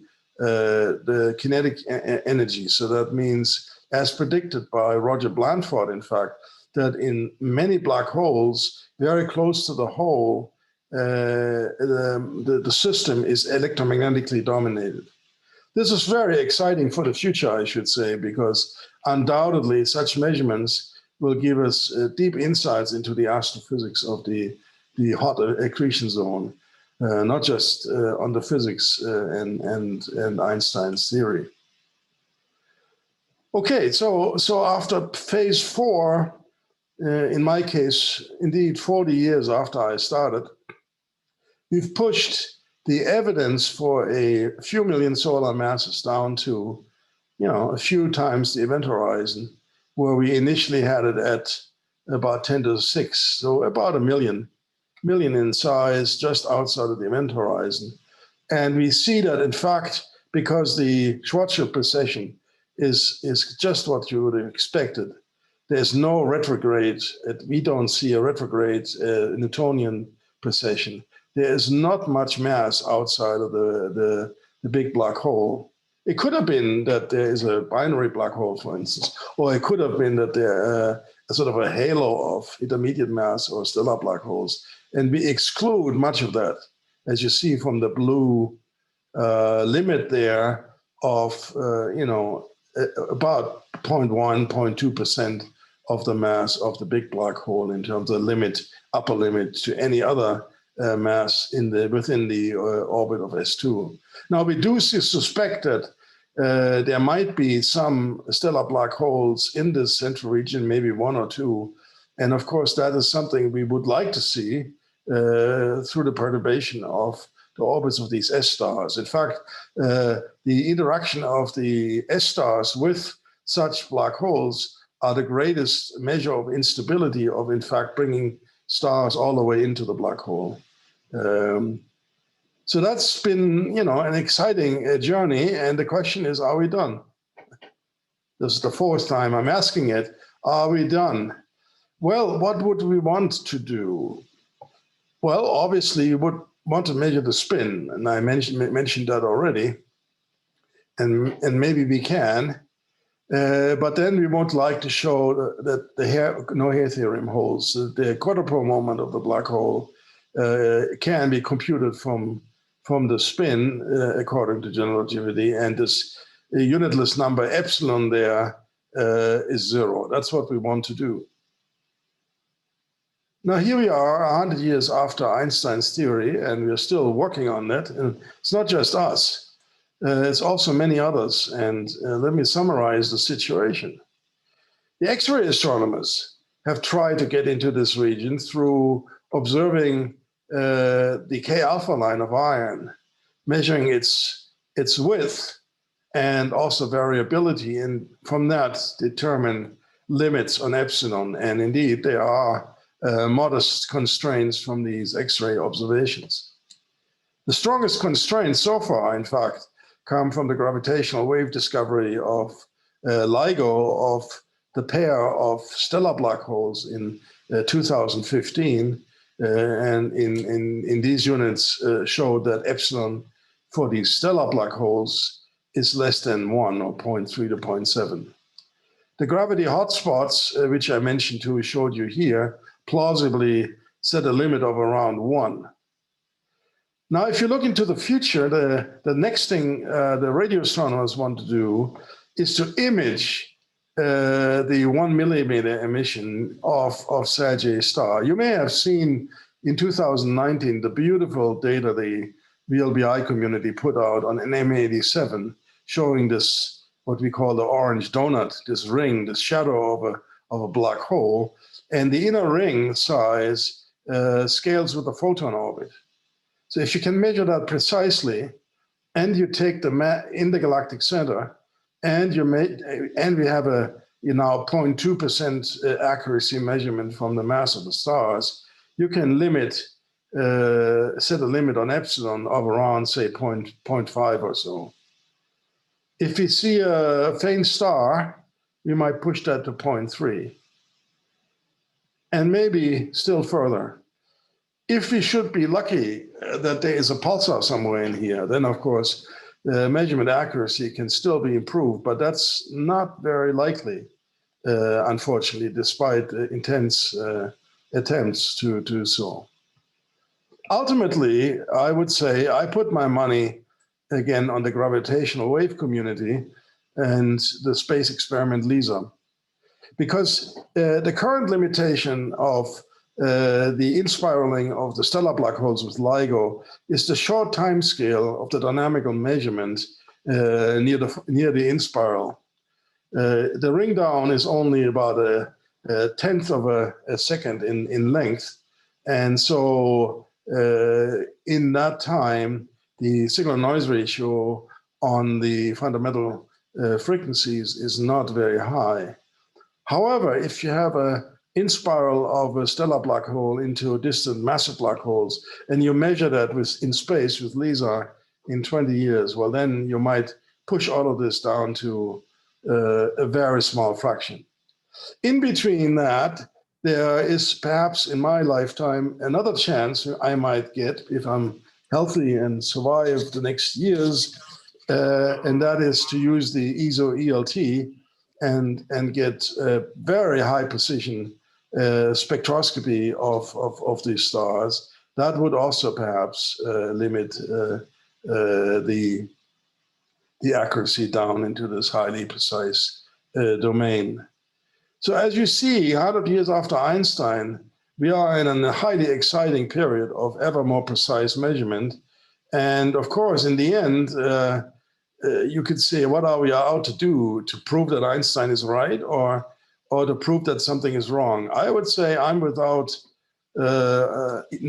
kinetic energy. So that means, as predicted by Roger Blandford, in fact, that in many black holes, very close to the hole, the system is electromagnetically dominated. This is very exciting for the future, I should say, because undoubtedly such measurements will give us deep insights into the astrophysics of the hot accretion zone, not just on the physics and Einstein's theory. Okay, so after phase 4, in my case, indeed 40 years after I started, we've pushed the evidence for a few million solar masses down to, a few times the event horizon, where we initially had it at about 10 to the 6, so about a million in size, just outside of the event horizon. And we see that, in fact, because the Schwarzschild precession is just what you would have expected. There's no retrograde. We don't see a retrograde Newtonian precession. There is not much mass outside of the big black hole. It could have been that there is a binary black hole, for instance, or it could have been that there a sort of a halo of intermediate mass or stellar black holes. And we exclude much of that, as you see from the blue limit there of, about 0.1, 0.2% of the mass of the big black hole in terms of upper limit to any other mass within the orbit of S2. Now, we do suspect that there might be some stellar black holes in this central region, maybe one or two. And of course, that is something we would like to see through the perturbation of the orbits of these S stars. In fact, the interaction of the S stars with such black holes are the greatest measure of instability of, in fact, bringing stars all the way into the black hole. So that's been, an exciting journey. And the question is, are we done? This is the fourth time I'm asking it. Are we done? Well, what would we want to do? Well, obviously, you would want to measure the spin, and I mentioned that already. And maybe we can. But then we won't like to show that the no-hair theorem holds. The quadrupole moment of the black hole can be computed from the spin according to general relativity, and this unitless number epsilon there is 0. That's what we want to do. Now here we are 100 years after Einstein's theory, and we're still working on that. And it's not just us. It's also many others, and let me summarize the situation. The X-ray astronomers have tried to get into this region through observing the K-alpha line of iron, measuring its width and also variability, and from that determine limits on epsilon. And indeed, there are modest constraints from these X-ray observations. The strongest constraints so far, in fact, come from the gravitational wave discovery of LIGO of the pair of stellar black holes in 2015. And in these units showed that epsilon for these stellar black holes is less than 1 or 0.3 to 0.7. The gravity hotspots, which I mentioned to showed you here, plausibly set a limit of around 1. Now, if you look into the future, the next thing the radio astronomers want to do is to image the 1 millimeter emission of Sagittarius star. You may have seen in 2019 the beautiful data the VLBI community put out on M87, showing this, what we call the orange donut, this ring, this shadow of a black hole. And the inner ring size scales with the photon orbit. So if you can measure that precisely, and you take the in the galactic center, and we have a 0.2% accuracy measurement from the mass of the stars, you can set a limit on epsilon of around, say, 0.5 or so. If we see a faint star, we might push that to 0.3. And maybe still further. If we should be lucky that there is a pulsar somewhere in here, then of course the measurement accuracy can still be improved, but that's not very likely, unfortunately, despite intense attempts to do so. Ultimately, I would say I put my money again on the gravitational wave community and the space experiment LISA, because the current limitation of the inspiraling of the stellar black holes with LIGO is the short time scale of the dynamical measurement near the inspiral. The ring down is only about tenth of a second in length. And so in that time, the signal noise ratio on the fundamental frequencies is not very high. However, if you have a in-spiral of a stellar black hole into distant massive black holes, and you measure that in space with LISA in 20 years, well, then you might push all of this down to a very small fraction. In between that, there is perhaps in my lifetime another chance I might get if I'm healthy and survive the next years, and that is to use the ESO ELT and get a very high precision spectroscopy of these stars. That would also perhaps limit the accuracy down into this highly precise domain. So as you see, 100 years after Einstein, we are in a highly exciting period of ever more precise measurement. And of course, in the end, you could say, what are we out to do? To prove that Einstein is right, or to prove that something is wrong? I would say I'm without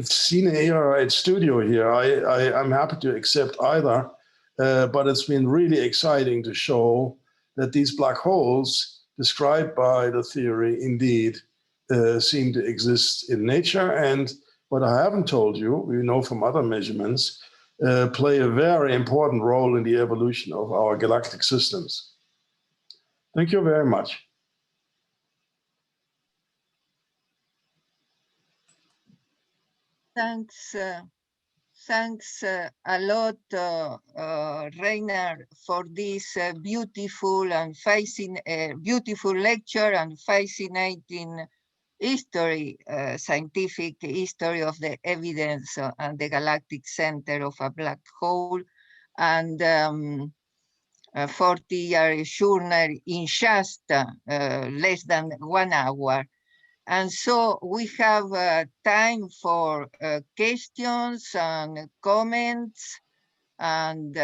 sine ira et studio here. I'm happy to accept either, but it's been really exciting to show that these black holes described by the theory indeed seem to exist in nature. And what I haven't told you, we know from other measurements, play a very important role in the evolution of our galactic systems. Thank you very much. Thanks a lot, Reinhard, for this beautiful lecture and fascinating history, scientific history of the evidence and the galactic center of a black hole, and 40-year journey in just less than 1 hour. And so we have time for questions and comments and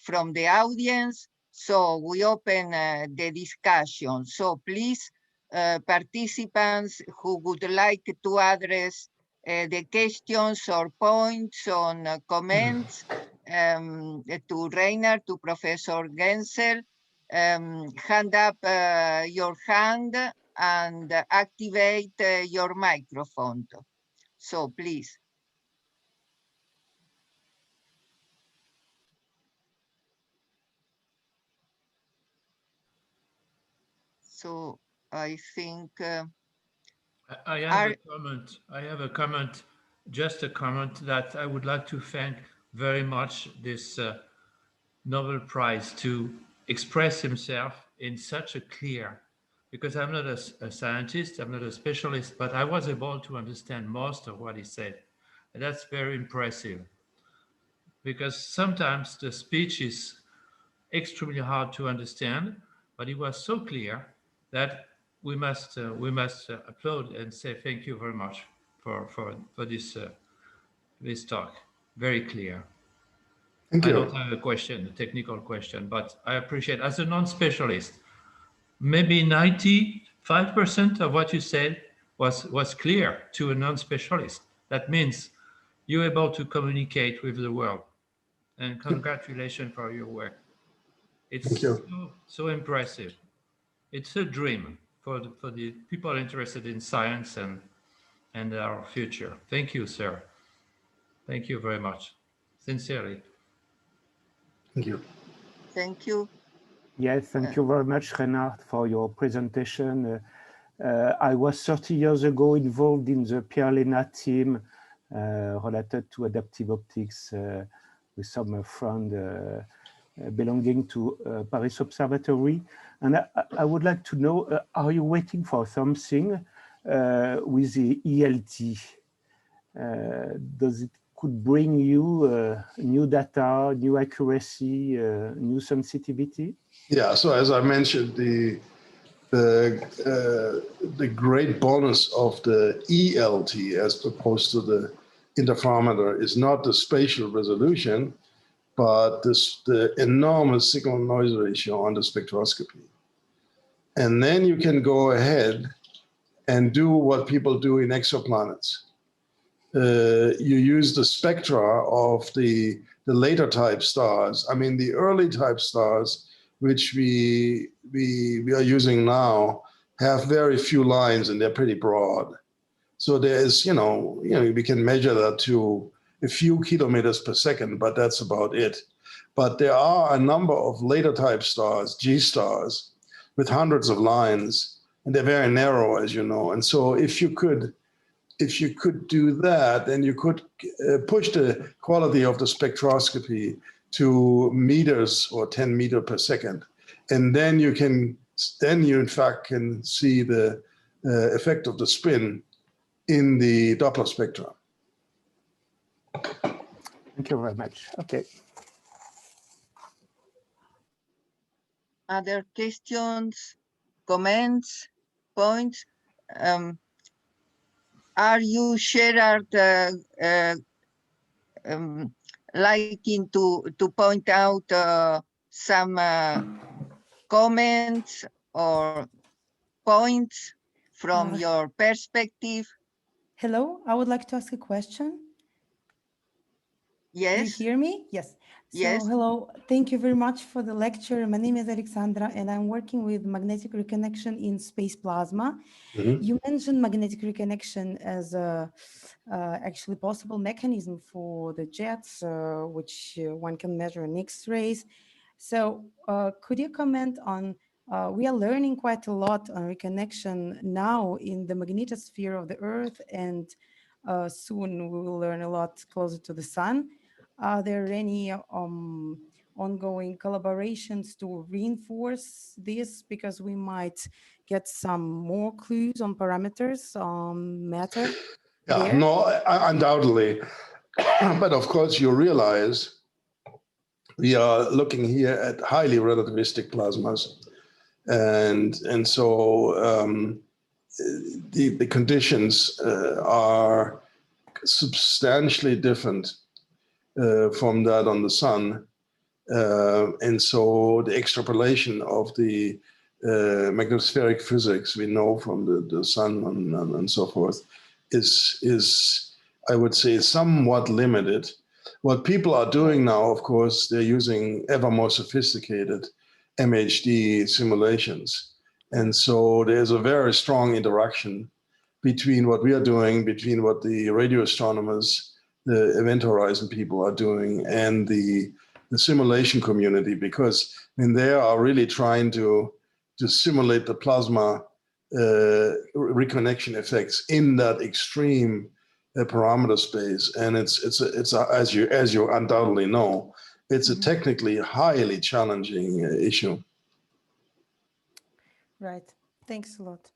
from the audience. So we open the discussion. So please, participants who would like to address the questions or points on comments to Reinhard, to Professor GENZEL, hand up your hand and activate your microphone. So please. So I think I have a comment. I have a comment, just a comment that I would like to thank very much this Nobel Prize to express himself in such a clear, because I'm not a scientist, I'm not a specialist, but I was able to understand most of what he said. And that's very impressive, because sometimes the speech is extremely hard to understand, but it was so clear that we must applaud and say thank you very much for this talk. Very clear. Thank you. I don't have a question, a technical question, but I appreciate, as a non-specialist, maybe 95% of what you said was clear to a non-specialist. That means you're able to communicate with the world. And congratulations for your work. It's so impressive. It's a dream for the people interested in science and our future. Thank you, sir. Thank you very much. Sincerely. Thank you. Thank you. Yes, thank you very much, Reinhard, for your presentation. I was 30 years ago involved in the Pierre Lena team related to adaptive optics with some friend belonging to Paris Observatory. And I would like to know, are you waiting for something with the ELT? Does it could bring you new data, new accuracy, new sensitivity? Yeah, so as I mentioned, the great bonus of the ELT as opposed to the interferometer is not the spatial resolution, but the enormous signal noise ratio on the spectroscopy. And then you can go ahead and do what people do in exoplanets. You use the spectra of the later type stars. I mean, the early type stars, which we are using now, have very few lines and they're pretty broad. So there's, we can measure that to a few kilometers per second, but that's about it. But there are a number of later type stars, G stars, with hundreds of lines, and they're very narrow, as you know. And so if you could do that, then you could push the quality of the spectroscopy to meters or 10 meters per second. And then you in fact can see the effect of the spin in the Doppler spectra. Thank you very much. Okay. Other questions, comments, points? Are you, Gerard, liking to point out some comments or points from your perspective? Hello, I would like to ask a question. Yes. Do you hear me? Yes. So, yes. Hello, thank you very much for the lecture. My name is Alexandra, and I'm working with magnetic reconnection in space plasma. Mm-hmm. You mentioned magnetic reconnection as a actually possible mechanism for the jets, which one can measure in X-rays. So could you comment on, we are learning quite a lot on reconnection now in the magnetosphere of the Earth, and soon we will learn a lot closer to the sun. Are there any ongoing collaborations to reinforce this? Because we might get some more clues on parameters on matter. Yeah, there? no, undoubtedly. But of course, you realize we are looking here at highly relativistic plasmas. And so the conditions are substantially different from that on the sun. And so the extrapolation of the magnetospheric physics we know from the sun and so forth is, I would say, somewhat limited. What people are doing now, of course, they're using ever more sophisticated MHD simulations. And so there's a very strong interaction between what we are doing, between what the radio astronomers, the event horizon people are doing, and the simulation community, because they are really trying to simulate the plasma reconnection effects in that extreme parameter space. And it's as you undoubtedly know, it's a technically highly challenging issue. Right. Thanks a lot.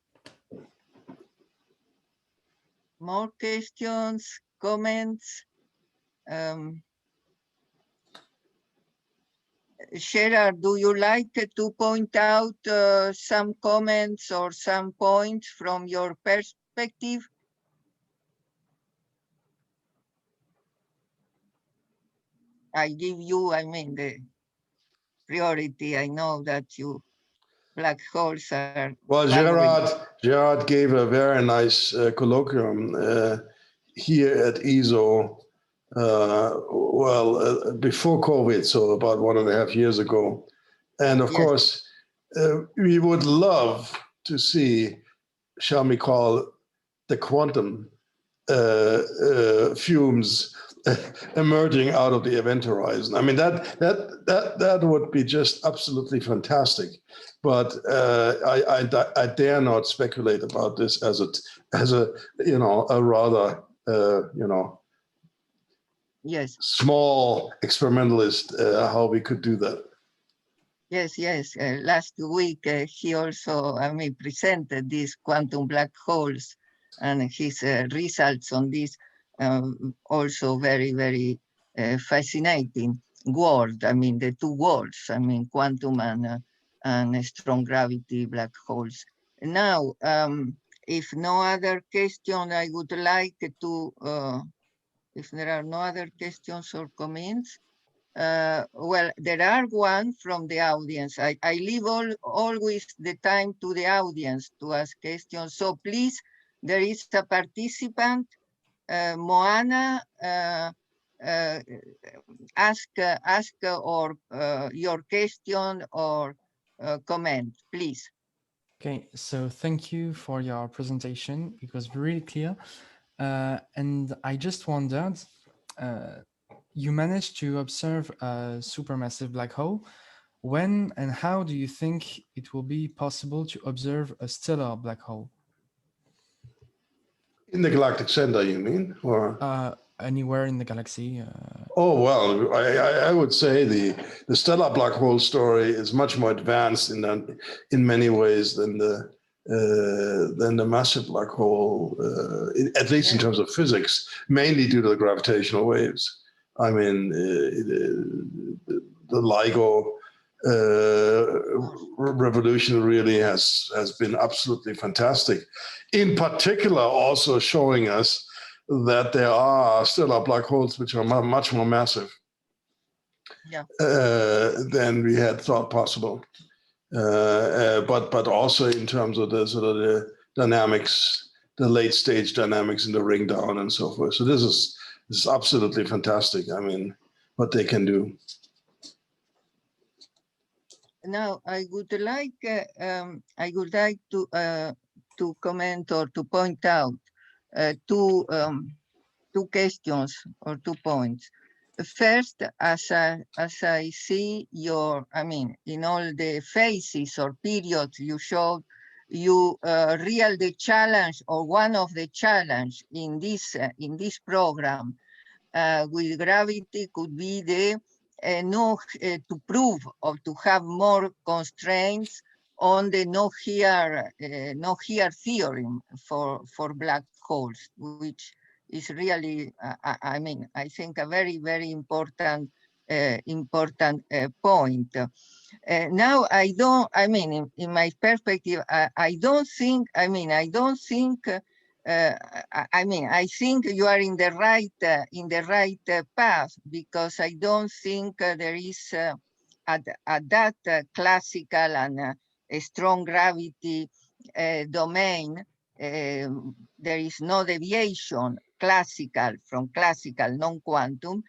More questions, comments? Gerard, do you like to point out some comments or some points from your perspective? I give you, the priority. I know that you black holes are... Well, Gerard gave a very nice colloquium here at ESO, before COVID, so about 1.5 years ago. And of course, we would love to see, shall we call, the quantum fumes emerging out of the event horizon. I mean, that would be just absolutely fantastic. But I dare not speculate about this as a rather small experimentalist how we could do that. Yes. Last week he also presented these quantum black holes and his results on this. Also very, very fascinating world. The two worlds, quantum and strong gravity black holes. Now, if no other question, I would like to, if there are no other questions or comments, Well, there are one from the audience. I leave always the time to the audience to ask questions. So please, there is a participant, Moana, ask or your question or comment, please. Okay, so thank you for your presentation. It was really clear. And I just wondered, you managed to observe a supermassive black hole. When and how do you think it will be possible to observe a stellar black hole? In the galactic center, you mean? Or anywhere in the galaxy? Oh, well, I would say the stellar black hole story is much more advanced in many ways than the massive black hole, at least in terms of physics, mainly due to the gravitational waves. I mean, the LIGO revolution really has been absolutely fantastic. In particular, also showing us that there are stellar black holes which are much more massive than we had thought possible. But also in terms of the sort of the dynamics, the late stage dynamics in the ring down and so forth. So this is absolutely fantastic. I mean, what they can do. Now, I would like to comment or to point out two questions or 2 points. First, as I see in all the phases or periods you showed, you the challenge or one of the challenge in this program with gravity could be the to prove or to have more constraints on the no here theorem for black holes, which is really, I think a very, very important point. Now, in my perspective, I think you are in the right path, because I don't think there is at that classical and strong gravity domain, there is no deviation from classical non-quantum,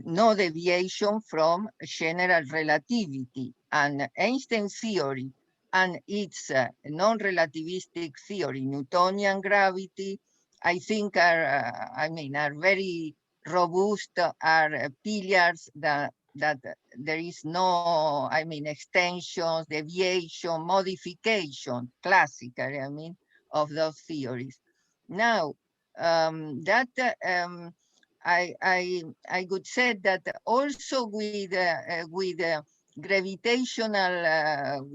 no deviation from general relativity, and Einstein's theory and its non-relativistic theory, Newtonian gravity, I think are very robust, are pillars that there is no, extensions, deviation, modification, classically, of those theories. Now, I would say that also with gravitational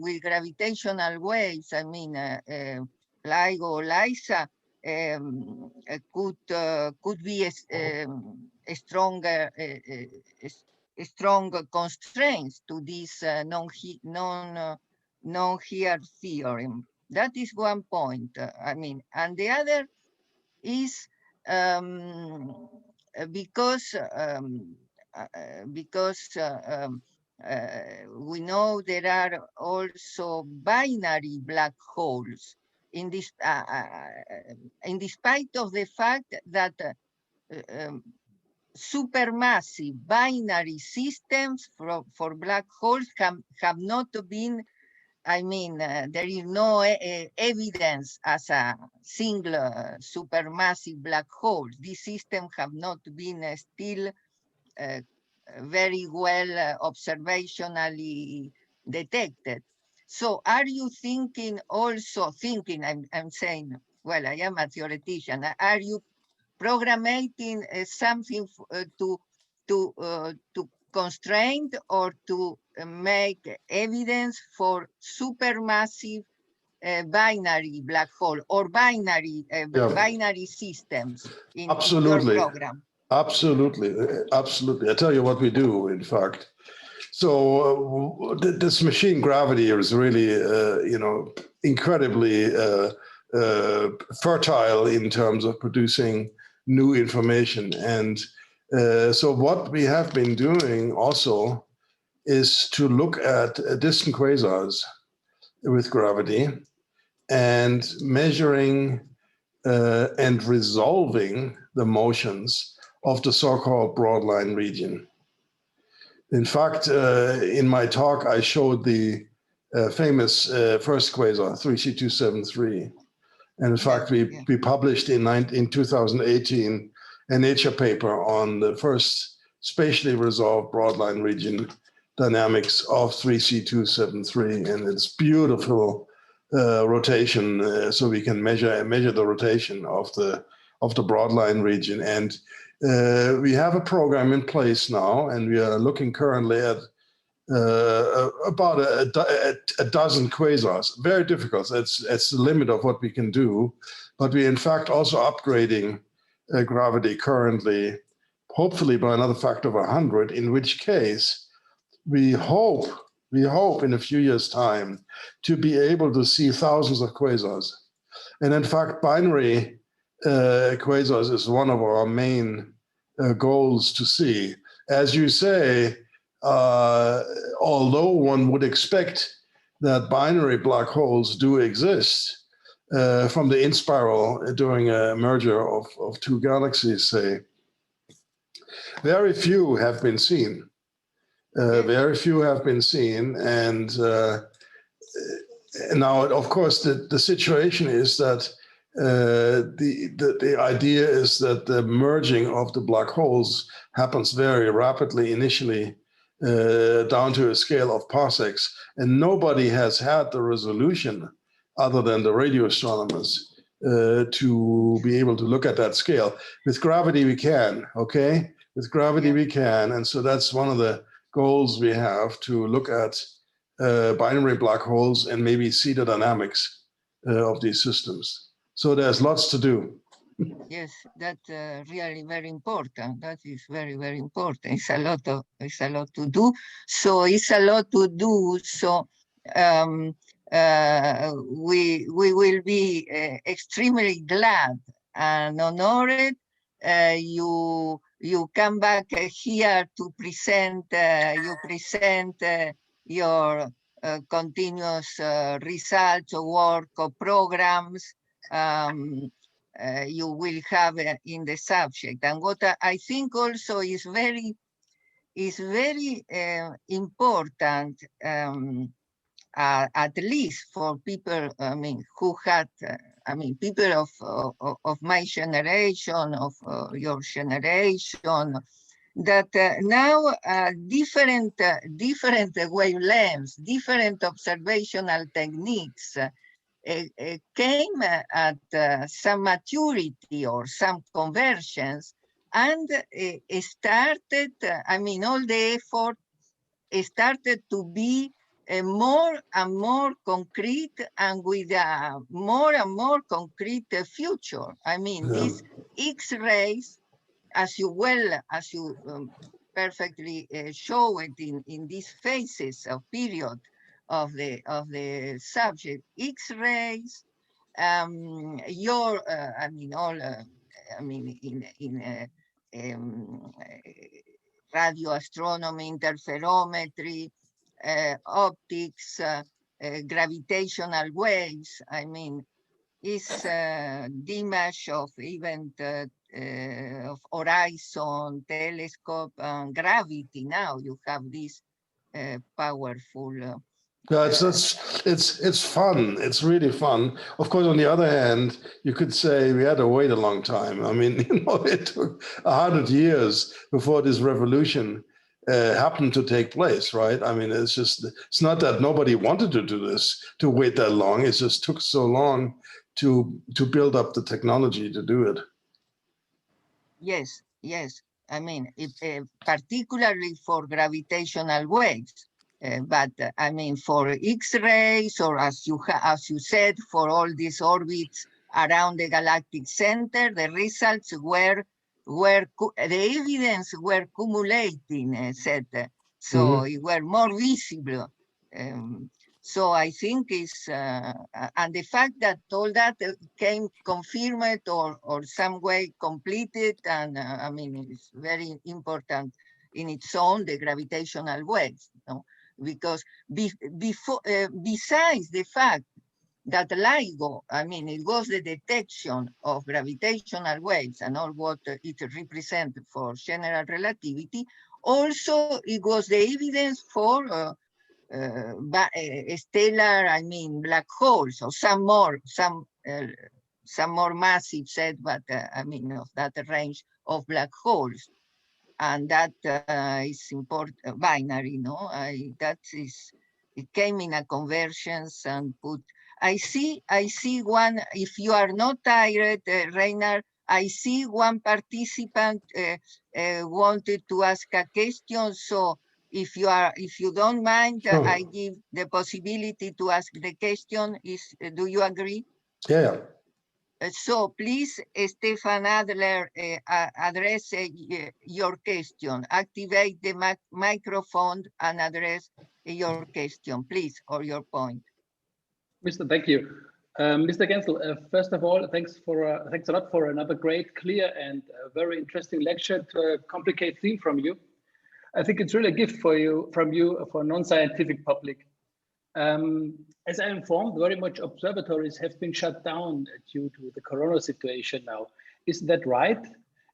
waves, LIGO, LISA could be a strong constraints to this non-here theorem. That is one point. And the other is because we know there are also binary black holes in spite of the fact that supermassive binary systems for black holes have not been, there is no evidence as a single supermassive black hole. These systems have not been still very well observationally detected. So are you I'm saying, well, I am a theoretician, are you programming something to constrain or to make evidence for supermassive binary black hole or binary systems in your program? Absolutely. I tell you what we do, in fact. So this machine gravity is really, incredibly fertile in terms of producing new information. And So what we have been doing also is to look at distant quasars with gravity and measuring and resolving the motions of the so-called broadline region. In fact, in my talk, I showed the famous first quasar, 3C273. And in fact, we published in 2018 a Nature paper on the first spatially resolved broadline region dynamics of 3C273, and it's beautiful rotation, so we can measure the rotation of the broadline region. And we have a program in place now, and we are looking currently at about a dozen quasars. Very difficult. It's the limit of what we can do, but we in fact also upgrading gravity currently, hopefully by another factor of 100. In which case, we hope in a few years' time to be able to see thousands of quasars. And in fact, binary quasars is one of our main goals to see. As you say, although one would expect that binary black holes do exist from the in-spiral during a merger of two galaxies, say, very few have been seen. Very few have been seen, and now, of course, the situation is that the idea is that the merging of the black holes happens very rapidly initially, down to a scale of parsecs, and nobody has had the resolution other than the radio astronomers to be able to look at that scale. With gravity, we can, okay? With gravity, we can, and so that's one of the goals we have, to look at binary black holes and maybe see the dynamics of these systems. So there's lots to do. Yes, that's really very important. That is very, very important. It's a lot to do. So it's a lot to do. So we will be extremely glad and honored you come back here to present your continuous research work or programs you will have in the subject. And what I think also is very important, at least for people, who had, people of my generation, of your generation, that now different wavelengths, different observational techniques came at some maturity or some convergence, and started, all the effort started to be more and more concrete, and with a more and more concrete future. These X-rays, as you perfectly show it in these phases of period of the subject, X-rays, radio astronomy, interferometry, optics, gravitational waves. It's the image of even of horizon, telescope, and gravity. Now you have this powerful. Yeah, it's fun. It's really fun. Of course, on the other hand, you could say we had to wait a long time. It took 100 years before this revolution happened to take place, right? It's not that nobody wanted to do this, to wait that long. It just took so long to build up the technology to do it. Yes. Particularly for gravitational waves. But for X-rays, or as you said, for all these orbits around the galactic center, the results were the evidence were accumulating, so it were more visible. So I think it's, and the fact that all that came confirmed or some way completed, and I mean, it's very important in its own, the gravitational waves, you know, because besides the fact that LIGO, I mean, it was the detection of gravitational waves and all what it represents for general relativity, also it was the evidence for stellar, I mean, black holes, or some more massive set, but I mean, of that range of black holes. And that is important, binary, no? It came in a conversions and put, I see one, if you are not tired, Reinhard, I see one participant wanted to ask a question, so if you don't mind, Sure. I give the possibility to ask the question. Do you agree? Yeah. So please, Stefan Adler, address your question. Activate the microphone and address your question, please, or your point. Thank you. Mr. Genzel, first of all, thanks a lot for another great, clear, and very interesting lecture to a complicated theme from you. I think it's really a gift from you for non-scientific public. As I'm informed, very much observatories have been shut down due to the corona situation now. Is that right?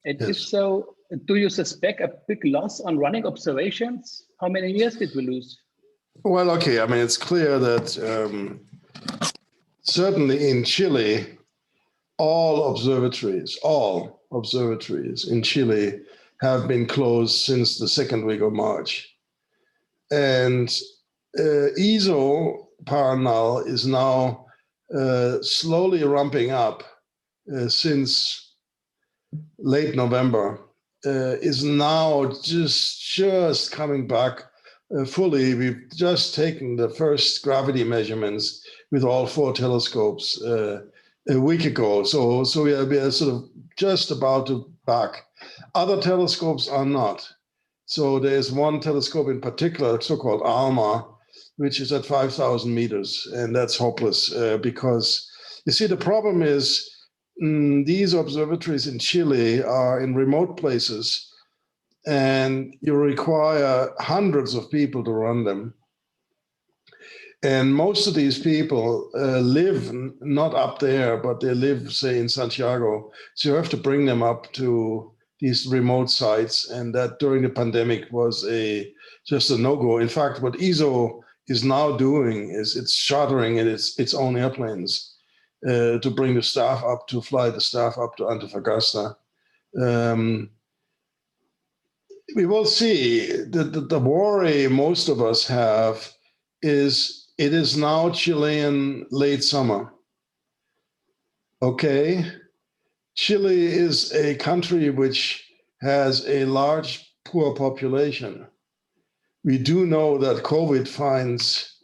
And yes. If so, do you suspect a big loss on running observations? How many years did we lose? Well, okay. I mean, it's clear that certainly in Chile, all observatories in Chile have been closed since the second week of March. And ESO Paranal is now slowly ramping up since late November, is now just coming back fully. We've just taken the first gravity measurements with all 4 telescopes a week ago. So we are sort of just about to back. Other telescopes are not. So there's one telescope in particular, so-called ALMA, which is at 5,000 meters, and that's hopeless because you see the problem is these observatories in Chile are in remote places, and you require hundreds of people to run them. And most of these people live not up there, but they live, say, in Santiago. So you have to bring them up to these remote sites, and that during the pandemic was just a no-go. In fact, what ESO is now doing is it's chartering its own airplanes to bring the staff up, to fly the staff up to Antofagasta. We will see. The worry most of us have is it is now Chilean late summer. Okay. Chile is a country which has a large poor population. We do know that COVID finds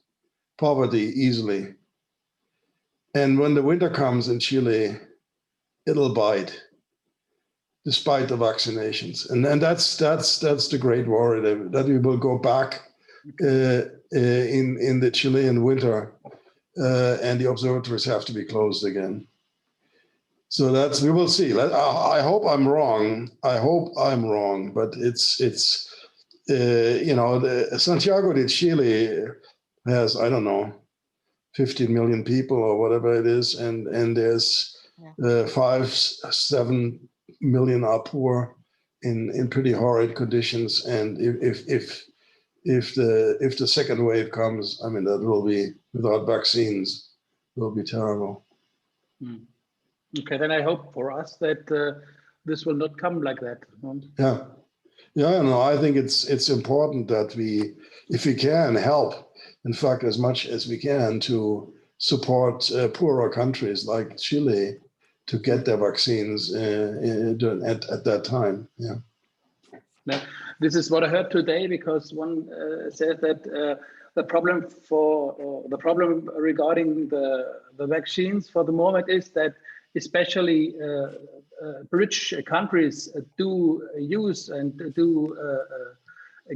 poverty easily. And when the winter comes in Chile, it'll bite, despite the vaccinations. And that's the great worry, that we will go back in the Chilean winter and the observatories have to be closed again. So we will see. I hope I'm wrong. But it's the Santiago de Chile has, I don't know, 15 million people or whatever it is, and there's 5-7 million are poor in pretty horrid conditions. And if the second wave comes, I mean, that will be, without vaccines, will be terrible. Okay, then I hope for us that this will not come like that. I think it's important that we, if we can, help, in fact, as much as we can to support poorer countries like Chile to get their vaccines at that time. Yeah. This is what I heard today, because one said that the problem regarding the vaccines for the moment is that especially rich countries do use and do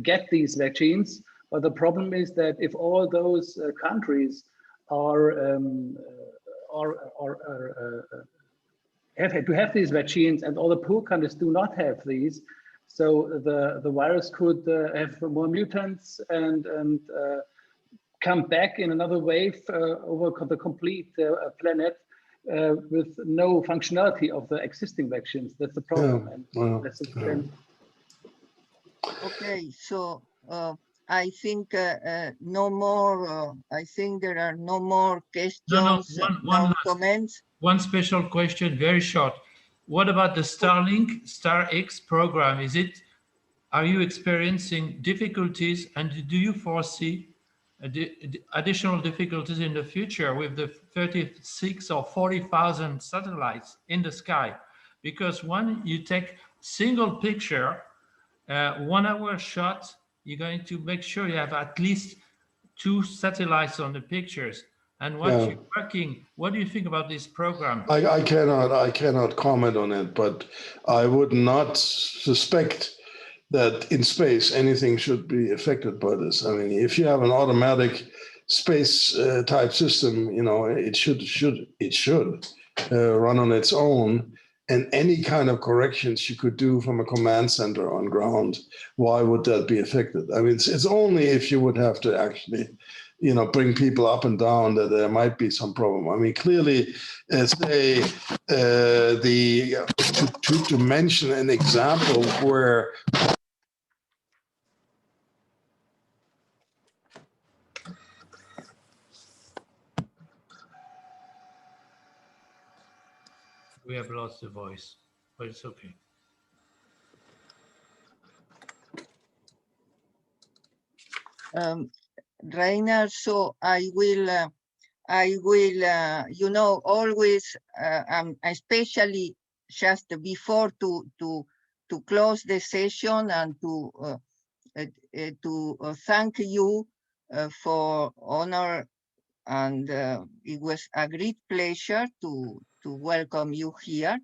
get these vaccines, But the problem is that if all those countries have to have these vaccines, and all the poor countries do not have these, so the virus could have more mutants and come back in another wave over the complete planet with no functionality of the existing vaccines. That's the problem. And that's the trend. Okay, so I think no more. I think there are no more questions, no comments. One special question, very short. What about the Starlink Star-X program? Are you experiencing difficulties, and do you foresee additional difficulties in the future with the 36 or 40,000 satellites in the sky? Because when you take single picture, 1 hour shot, you're going to make sure you have at least 2 satellites on the pictures. And once you're working, what do you think about this program? I cannot comment on it, but I would not suspect that in space anything should be affected by this. I mean, if you have an automatic space type system, you know, it should run on its own. And any kind of corrections you could do from a command center on ground, why would that be affected? I mean, it's only if you would have to actually, you know, bring people up and down that there might be some problem. I mean, clearly, to mention an example where we have lost the voice, but it's okay. Reinhard, so I will, you know, always, especially just before to close the session and to thank you for honor, and it was a great pleasure to welcome you here.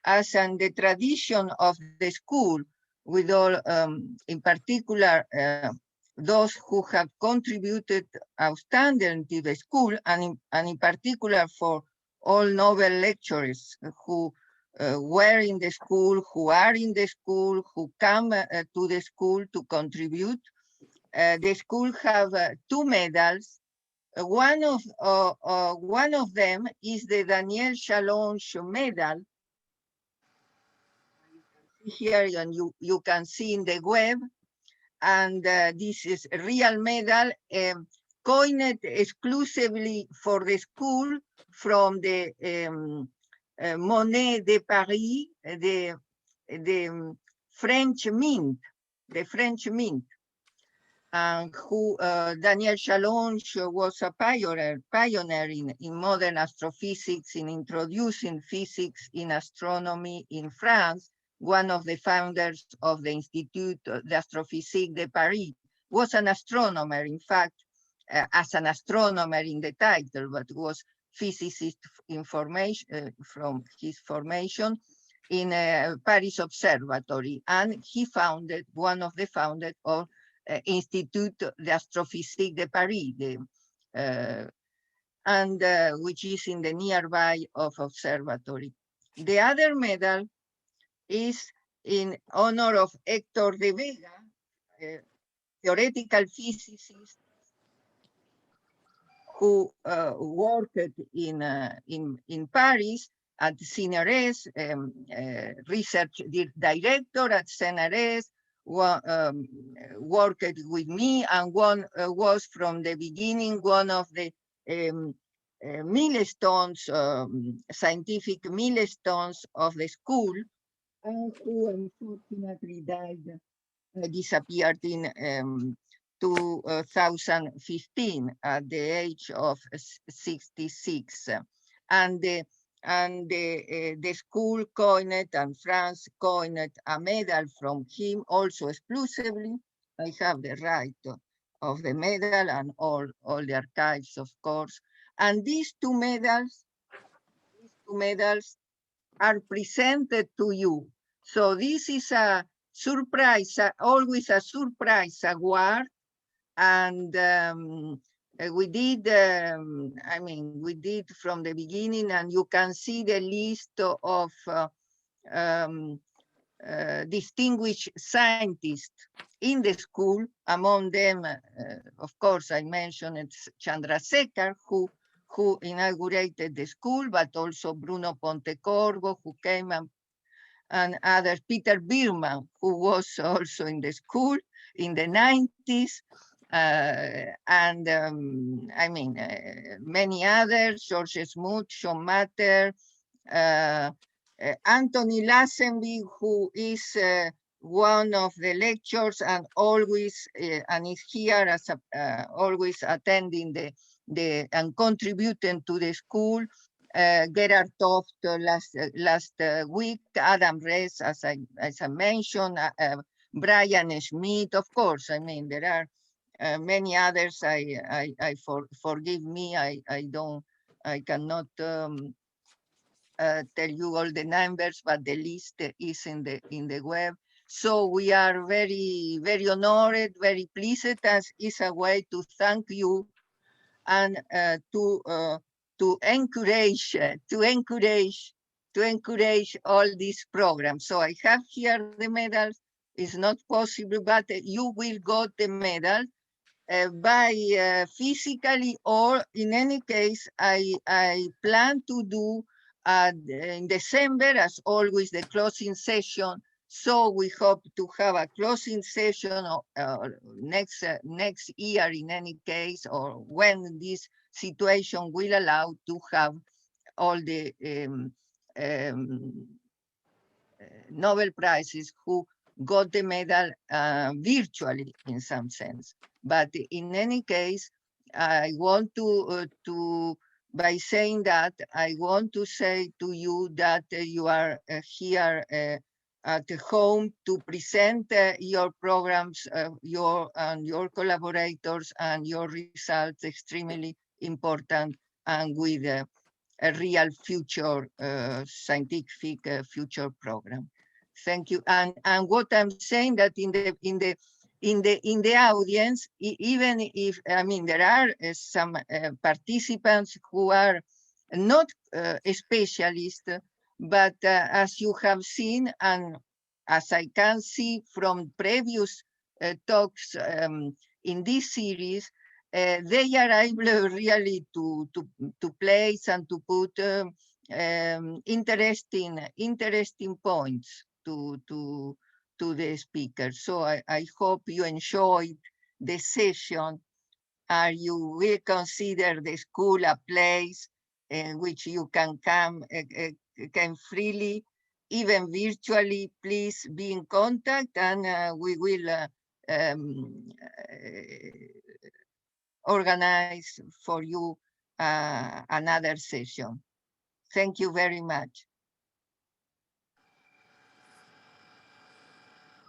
As in the tradition of the school, with all, in particular, those who have contributed outstanding to the school, and in particular for all Nobel lecturers who were in the school, who are in the school, who come to the school to contribute. The school have 2 medals. One of them is the Daniel Chalonge medal. Here, and you can see in the web. And this is a real medal, coined exclusively for the school from the Monnaie de Paris, the French mint, and who Daniel Chalonge was a pioneer in modern astrophysics, in introducing physics in astronomy in France. One of the founders of the Institut d'Astrophysique de Paris, was an astronomer, in fact, as an astronomer in the title, but was physicist information from his formation in Paris Observatory, and he founded, one of the founders of Institut d'Astrophysique de Paris, which is in the nearby of observatory. The other medal is in honor of Hector-de-Vega, a theoretical physicist who worked in Paris at CNRS, research director at CNRS, worked with me, and was from the beginning one of the milestones, scientific milestones of the school, and who unfortunately disappeared in 2015 at the age of 66. And the school coined, and France coined, a medal from him, also exclusively. I have the right of the medal and all the archives, of course. And these two medals are presented to you. So this is a surprise, always a surprise award And we did, I mean, we did from the beginning, and you can see the list of distinguished scientists in the school. Among them, of course, I mentioned it's Chandrasekhar, who inaugurated the school, but also Bruno Pontecorvo, who came, and others, Peter Biermann, who was also in the school in the 90s, and I mean, many others, George Smoot, Sean Matter, Anthony Lassenby, who is one of the lecturers and always and is here as always attending the and contributing to the school. Gerard Toft last week, Adam Ress, as I mentioned, Brian Schmidt, of course. I mean, there are many others. Forgive me. I cannot tell you all the numbers, but the list is in the web. So we are very, very honored, very pleased, as is a way to thank you and to encourage all these programs. So I have here the medals. It's not possible, but you will get the medal by physically, or in any case, I plan to do in December, as always, the closing session. So we hope to have a closing session next year, in any case, or when this situation will allow to have all the Nobel Prizes who got the medal virtually in some sense. But in any case, I want to by saying that, I want to say to you that you are here at home to present your programs, your collaborators and your results, extremely important, and with a real future scientific future program. Thank you. And what I'm saying, that in the audience, even if, I mean, there are some participants who are not specialists, but as you have seen, and as I can see from previous talks in this series, they are able really to place and to put interesting points to the speaker. So I hope you enjoyed the session, and you will consider the school a place in which you can come freely, even virtually. Please be in contact, and we will organize for you another session. Thank you very much.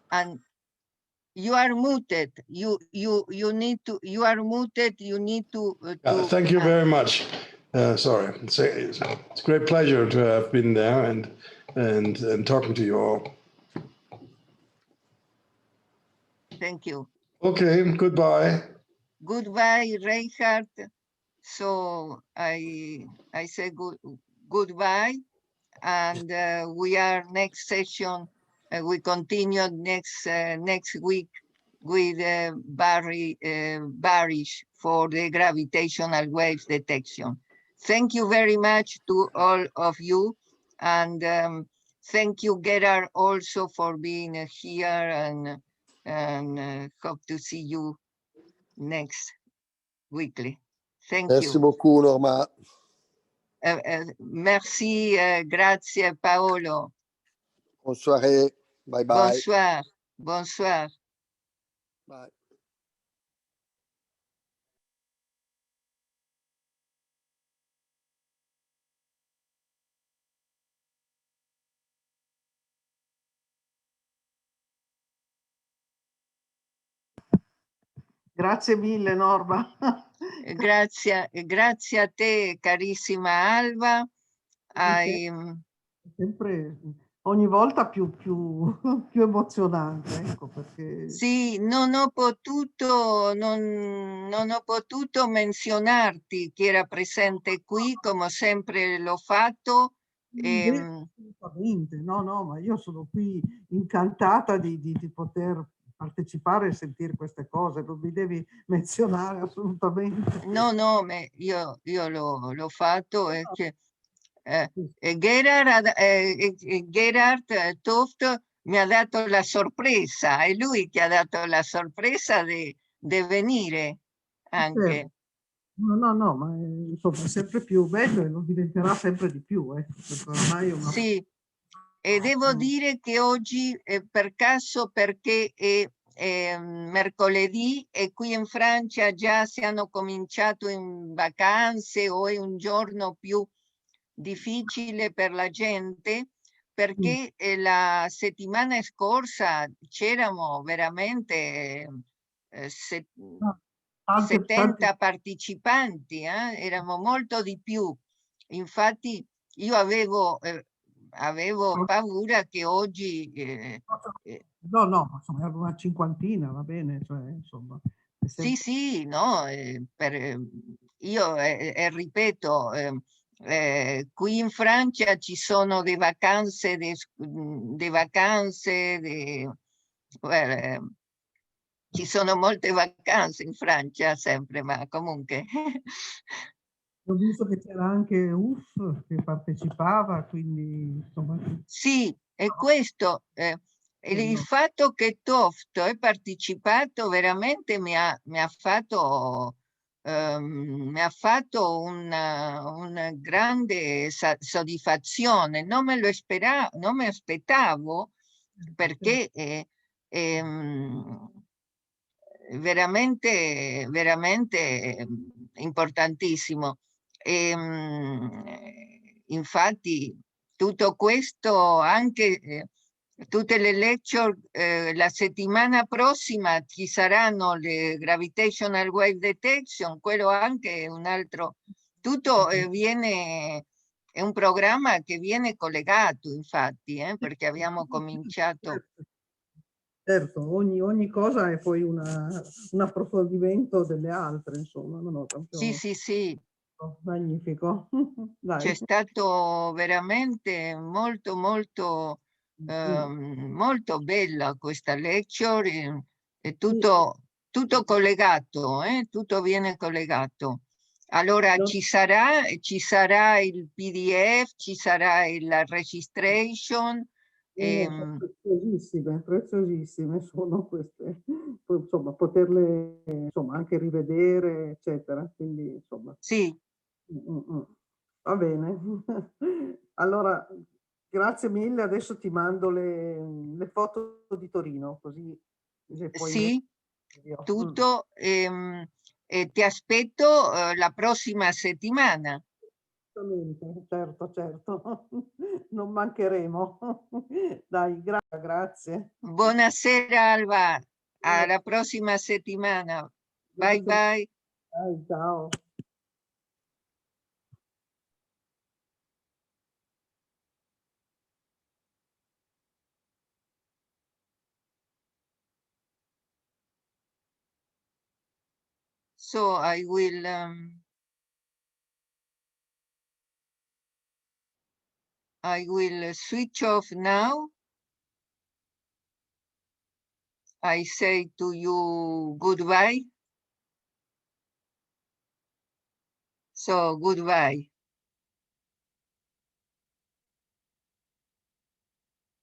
And you are muted. You need to. You are muted. You need to. Thank you very much. Sorry, it's a great pleasure to have been there and talking to you all. Thank you. Okay. Goodbye. Goodbye, Reinhard. So I say goodbye, and we are next session. We continue next week with Barry Barish for the gravitational waves detection. Thank you very much to all of you, and thank you, Gerard, also for being here, and hope to see you next weekly. Thank you. Merci beaucoup, Norma. Merci, grazie Paolo. Bonne soirée. Bye bye. Bonsoir. Bonsoir. Bye. Grazie mille, Norma. Grazie a te, carissima Alba. Sempre ogni volta più emozionante, ecco, perché... Sì, non ho potuto menzionarti che era presente qui, come sempre l'ho fatto. Assolutamente, no, ma io sono qui incantata di poter partecipare e sentire queste cose, non mi devi menzionare assolutamente. No, io l'ho fatto e che Gerhard Toft mi ha dato la sorpresa, è lui che ha dato la sorpresa di venire anche. No, ma insomma è sempre più bello e lo diventerà sempre di più, perché ormai è una... Sì, e devo dire che oggi per caso, perché è mercoledì e qui in Francia già si hanno cominciato in vacanze o è un giorno più difficile per la gente, perché la settimana scorsa c'erano veramente 70 partecipanti, erano molto di più. Infatti io avevo paura che oggi... No, ma insomma era una cinquantina, va bene, cioè insomma... Sì, no, io ripeto, qui in Francia ci sono le vacanze, ci sono molte vacanze in Francia sempre, ma comunque... Ho visto che c'era anche UF che partecipava, quindi insomma... Sì, e questo, il fatto che Toft è partecipato veramente mi ha fatto una grande soddisfazione. Non me lo non mi aspettavo, perché veramente importantissimo. Infatti tutto questo, anche tutte le lecture, la settimana prossima ci saranno le gravitational wave detection, quello anche è un altro, tutto è un programma che viene collegato, infatti, perché abbiamo cominciato. Certo, ogni cosa è poi un approfondimento delle altre, insomma, no, proprio Sì. magnifico. C'è stato veramente molto bella questa lecture, è tutto collegato, tutto viene collegato. Allora ci sarà il PDF, ci sarà la registration. Preziosissime sono queste, poi, insomma, poterle insomma, anche rivedere, eccetera. Quindi, insomma. Sì. Va bene. Allora, grazie mille. Adesso ti mando le foto di Torino, così poi sì, tutto. E ti aspetto la prossima settimana. Certo. Non mancheremo. Dai, grazie. Buonasera Alba, alla prossima settimana. Bye. Ciao. So I will switch off now. I say to you goodbye. So goodbye.